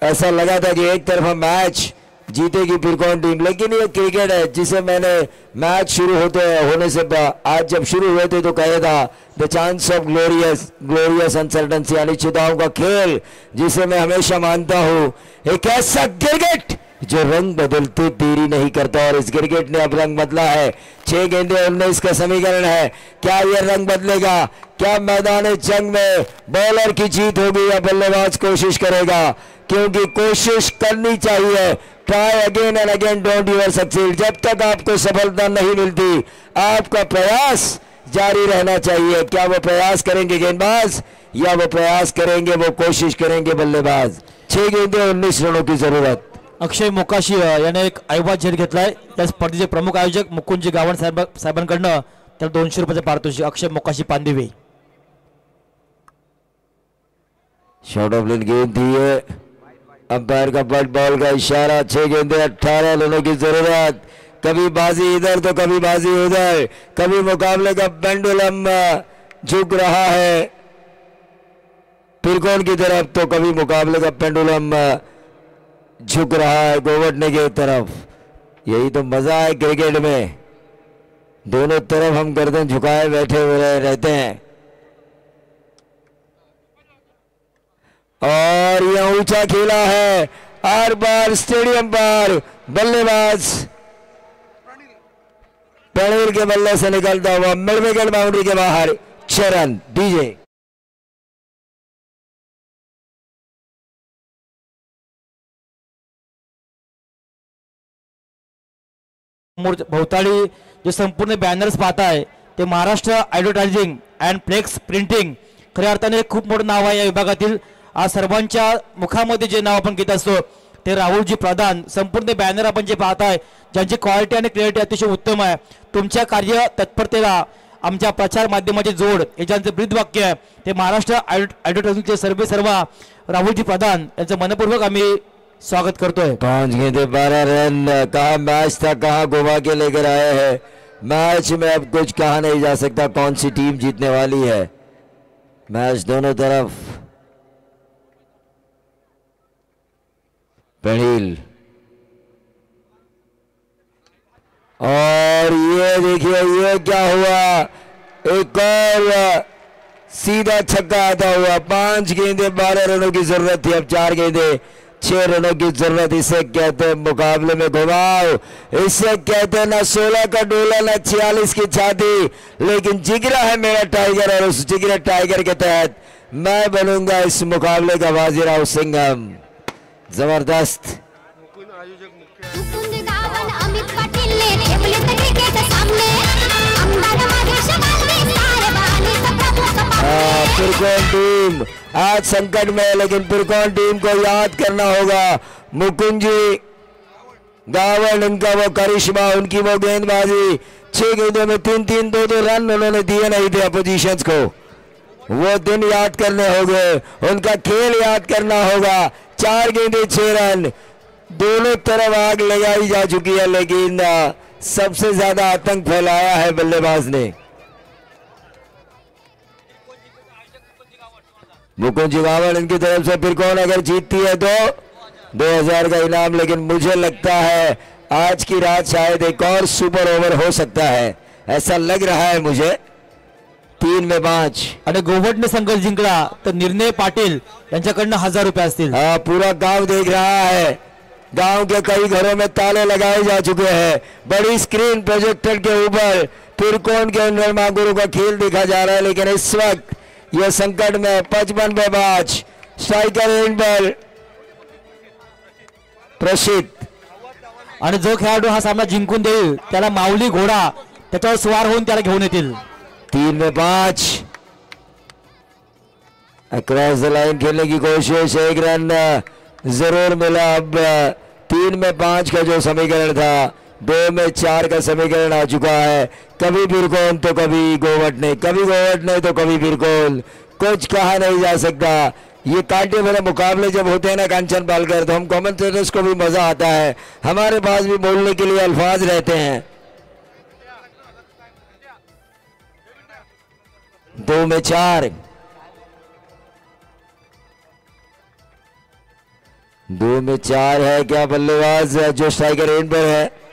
ऐसा लगा था कि एक तरफा मैच जीतेगी फिर कौन टीम, लेकिन ये क्रिकेट है जिसे मैंने मैच शुरू होने से आज जब शुरू हुए थे तो कहा था, the chance of glorious uncertainty, अनिश्चितताओं का खेल, जिसे मैं हमेशा मानता हूं एक ऐसा क्रिकेट जो रंग बदलते देरी नहीं करता, और इस क्रिकेट ने अब रंग बदला है। 6 गेंदे 19 का समीकरण है, क्या यह रंग बदलेगा? क्या मैदान जंग में बॉलर की जीत होगी या बल्लेबाज कोशिश करेगा? क्योंकि कोशिश करनी चाहिए, try again and again, don't your succeed. जब तक आपको सफलता नहीं मिलती, आपका प्रयास जारी रहना चाहिए। क्या वो प्रयास करेंगे गेंदबाज या वो प्रयास करेंगे, वो कोशिश करेंगे बल्लेबाज? 6 गेंदे 19 रनों की जरूरत। अक्षय मोकाशी याने एक ऐवज झेल घेतलाय, त्या स्पर्धेचे प्रमुख आयोजक मुकुंदजी गावण साहेबांकडनं त्याला 200 रुपयाचं पारितोषिक। अक्षय मोकाशी, पांदिवे। शॉर्ट ऑफ लेन गेंद थी है, अंपायर का बट बॉल का इशारा। 6 गेंदे 18 रनों की जरूरत। कभी बाजी इधर तो कभी बाजी उधर, कभी मुकाबले का पेंडुलम झुक रहा है पिरकोन की तरफ, तो कभी मुकाबले का पेंडुलम झुक रहा है गोवटने की तरफ। यही तो मजा है क्रिकेट में, दोनों तरफ हम गर्दन झुकाए बैठे हुए रहते हैं। और यह ऊंचा खेला है, हर बार स्टेडियम पर बल्लेबाज प्रणील के बल्ले से निकलता हुआ मिड विकेट बाउंड्री के बाहर 6 रन। डीजे भोवताली जे संपूर्ण बॅनर्स पाहताय ते Maharashtra advertising and flex printing, खऱ्या अर्थाने खूप मोठं नाव आहे या विभागातील। आज सर्वांच्या मुखामध्ये जे नाव आपण घेत असतो ते राहुलजी प्रधान। संपूर्ण बॅनर आपण जे पाहताय, ज्यांची क्वालिटी आणि क्रिएटिव्हिटी अतिशय उत्तम आहे, तुमच्या कार्य तत्परतेला आमच्या प्रचार माध्यमाची जोड हे ज्यांचं ब्रीदवाक्य आहे ते महाराष्ट्र ॲडव्हर्टायझिंगचे सर्व राहुलजी प्रधान यांचं मनपूर्वक आम्ही स्वागत करतोय। 5 गेंदे 12 रन। कहा मैच था, कहाँ घुमा के लेकर आए हैं। मैच में अब कुछ कहा नहीं जा सकता कौन सी टीम जीतने वाली है। मैच दोनों तरफ। प्रणील, और ये देखिए ये क्या हुआ, एक और सीधा छक्का आता हुआ। 5 गेंदे 12 रनों की जरूरत थी, अब 4 गेंदे 6 रनों की जरूरत। इसे कहते हैं मुकाबले में घुमाव, इसे कहते हैं ना 16 का डोला ना 46 की छाती, लेकिन जिगरा है मेरा टाइगर और उस जिगरे टाइगर के तहत मैं बनूंगा इस मुकाबले का बाजीराव सिंघम। जबरदस्त। मुकुंद गावन अमित पाटील ने ठेवले तर क्रिकेट सामने आमदार माधेश बालवे सारवानी प्रमुख पाहुणे। पिरकोन टीम आज संकट में है, लेकिन पिरकोन टीम को याद करना होगा। मुकुंद जी गावन, उनका वो करिश्मा, उनकी वो गेंदबाजी, 6 गेंदों में 3-3 2-2 रन उन्होंने दिए नहीं थे अपोजिशंस को। वो दिन याद करने होंगे, उनका खेल याद करना होगा। 4 गेंदे 6 रन, दोनों तरफ आग लगाई जा चुकी है, लेकिन सबसे ज्यादा आतंक फैलाया है बल्लेबाज ने। मुकुंद जिगावन इनकी तरफ से पिरकोन अगर जीतती है तो 2000 का इनाम, लेकिन मुझे लगता है आज की रात शायद एक और सुपर ओव्हर हो सकता है, ऐसा लग रहा है मुझे। 3 में 5 आणि गोवटने संघ जिंकला तर निर्णय पाटील यांच्याकडनं 1000 रुपये असतील। हाँ, पूरा गांव देख रहा है। गांव के कई घरों में ताले लगाए जा चुके हैं। बड़ी स्क्रीन प्रोजेक्टर के ऊपर पिरकोन के निर्मागुरु का खेल दिखा जा रहा है, लेकिन इस वक्त यह संकट में 55 में 5 स्ट्राइकर एंड बॉल प्रसिद्ध। आणि जो खेळाडू हा सामना जिंकून देईल त्याला माऊली घोडा त्याच्यावर स्वार होऊन त्याला घेऊन येतील। 3 में 5 अक्रॉस द लाइन खेलने की कोशिश, 1 रन जरूर मिला। अब 3 में 5 का जो समीकरण था 2 में 4 का समीकरण आ चुका है। कभी पिरकोन तो कभी गोवट ने, कभी गोवट ने तो कभी पिरकोन, कुछ कहा नहीं जा सकता। ये कांटे भरे मुकाबले जब होते हैं ना कांचन पालकर, तो हम कमेंटेटर्स को भी मजा आता है, हमारे पास भी बोलने के लिए अल्फाज रहते हैं। 2 में 4, 2 में 4 है। क्या बल्लेबाज जो स्ट्राइकर एंड पर है,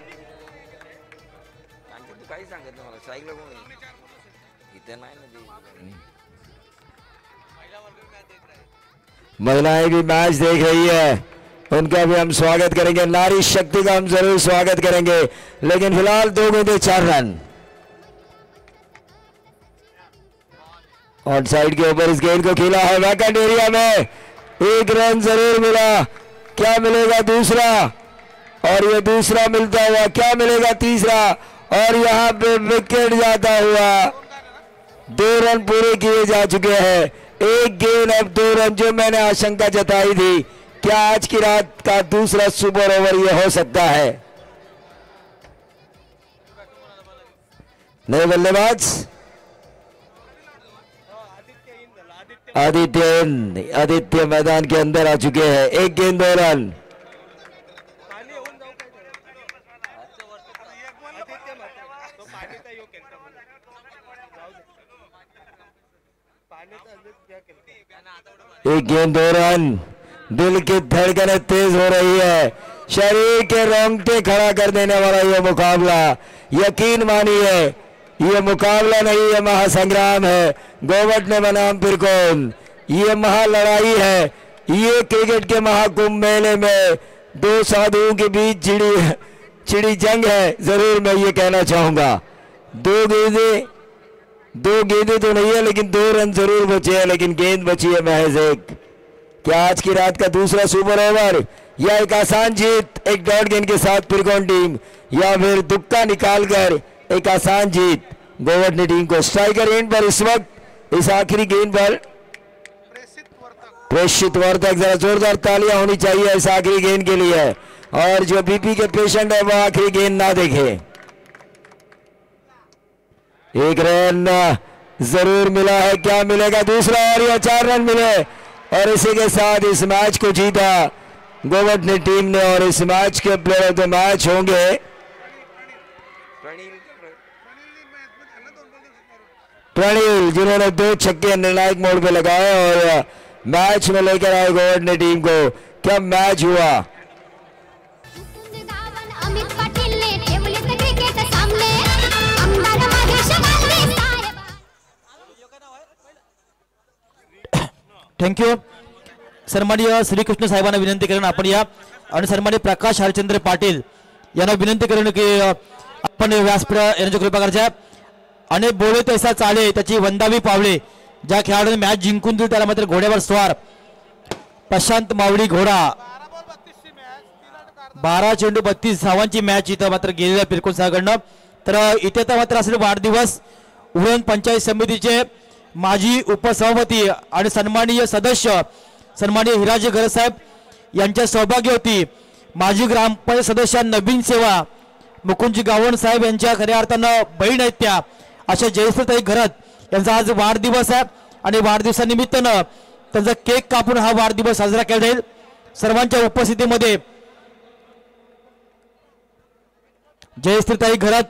महिलाएं भी मैच देख रही है, उनका भी हम स्वागत करेंगे। नारी शक्ति का हम जरूर स्वागत करेंगे, लेकिन फिलहाल 2 गेंदे 4 रन। ऑन साइड के ऊपर इस गेंद को खेला है, वैकेंट एरिया में 1 रन जरूर मिला। क्या मिलेगा दूसरा, और ये दूसरा मिलता हुआ, क्या मिलेगा तीसरा, और यहाँ पे विकेट जाता हुआ। 2 रन पूरे किए जा चुके हैं, 1 गेंद अब 2 रन। जो मैंने आशंका जताई थी, क्या आज की रात का दूसरा सुपर ओवर ये हो सकता है? नए बल्लेबाज आदित्य मैदान के अंदर आ चुके हैं। 1 गेंद 2 रन। एक गेंद 2 रन। दिल की धड़कनें तेज हो रही है, शरीर के रोंगटे खड़ा कर देने वाला यह मुकाबला। यकीन मानिए ये मुकाबला नहीं, ये महासंग्राम है। गोवट ने बनाम पिरकोन, ये महालड़ाई है। ये क्रिकेट के महाकुंभ मेले में 2 साधुओं के बीच छिड़ी जंग है, जरूर मैं ये कहना चाहूंगा। 2 गेंदे तो नहीं है, लेकिन 2 रन जरूर बचे हैं, लेकिन गेंद बची है महज 1। क्या आज की रात का दूसरा सुपर ओवर, या एक आसान जीत एक डॉट गेंद के साथ पिरकोन टीम, या फिर दुक्का निकालकर एक आसान जीत गोवट ने टीम को। स्ट्राइकर एंड पर इस वक्त इस आखिरी गेंद पर प्रेषित वर्धक, जरा जोरदार तालियां होनी चाहिए इस आखिरी गेंद के लिए। और जो बीपी के पेशेंट है वो आखिरी गेंद ना देखे। 1 रन जरूर मिला है, क्या मिलेगा दूसरा, और या 4 रन मिले, और इसी के साथ इस मैच को जीता गोवट ने टीम ने। और इस मैच के प्लेयर ऑफ द मैच होंगे प्रणील, जिन्होंने 2 छक्के निर्णायक मोड पे लगाए और मैच में लेकर आए गोवट ने टीम को। क्या मैच हुआ। मुकुंद गावन अमित पाटील ने ठेवले तर क्रिकेट सामने आमदार माधेश बालवे सारवानी थँक्यू. सन्माननीय श्रीकृष्ण साहेबांना विनंती करून आपण या आणि सन्माननीय प्रकाश हरचंद्र पाटील यांना विनंती करून की आपण व्यासपीठ येण्याच्या कृपा करायच्या आणि बोले तैसा चाले त्याची वंदावी पावले. ज्या खेळाडूने मॅच जिंकून दिली त्याला मात्र घोड्यावर स्वार प्रशांत मावळी घोडा. 12 चेंडू 32 धावांची मॅच इथं मात्र गेलेल्या पिरकोन साहेबांकडनं. तर इथे तर मात्र असेल वाढदिवस उरण पंचायत समितीचे माजी उपसभापती आणि सन्माननीय सदस्य सन्माननीय हिराजी गरज साहेब यांच्या सौभाग्य होती. माजी ग्रामपंचायत सदस्य नवीन सेवा मुकुंदजी गावण साहेब यांच्या खऱ्या अर्थानं बहीण आहेत त्या अशा जयश्रीताई घरत यांचा आज वाढदिवस आहे आणि वाढदिवसानिमित्तानं त्यांचा केक कापून हा वाढदिवस साजरा केला जाईल. सर्वांच्या उपस्थितीमध्ये जयश्रीताई घरत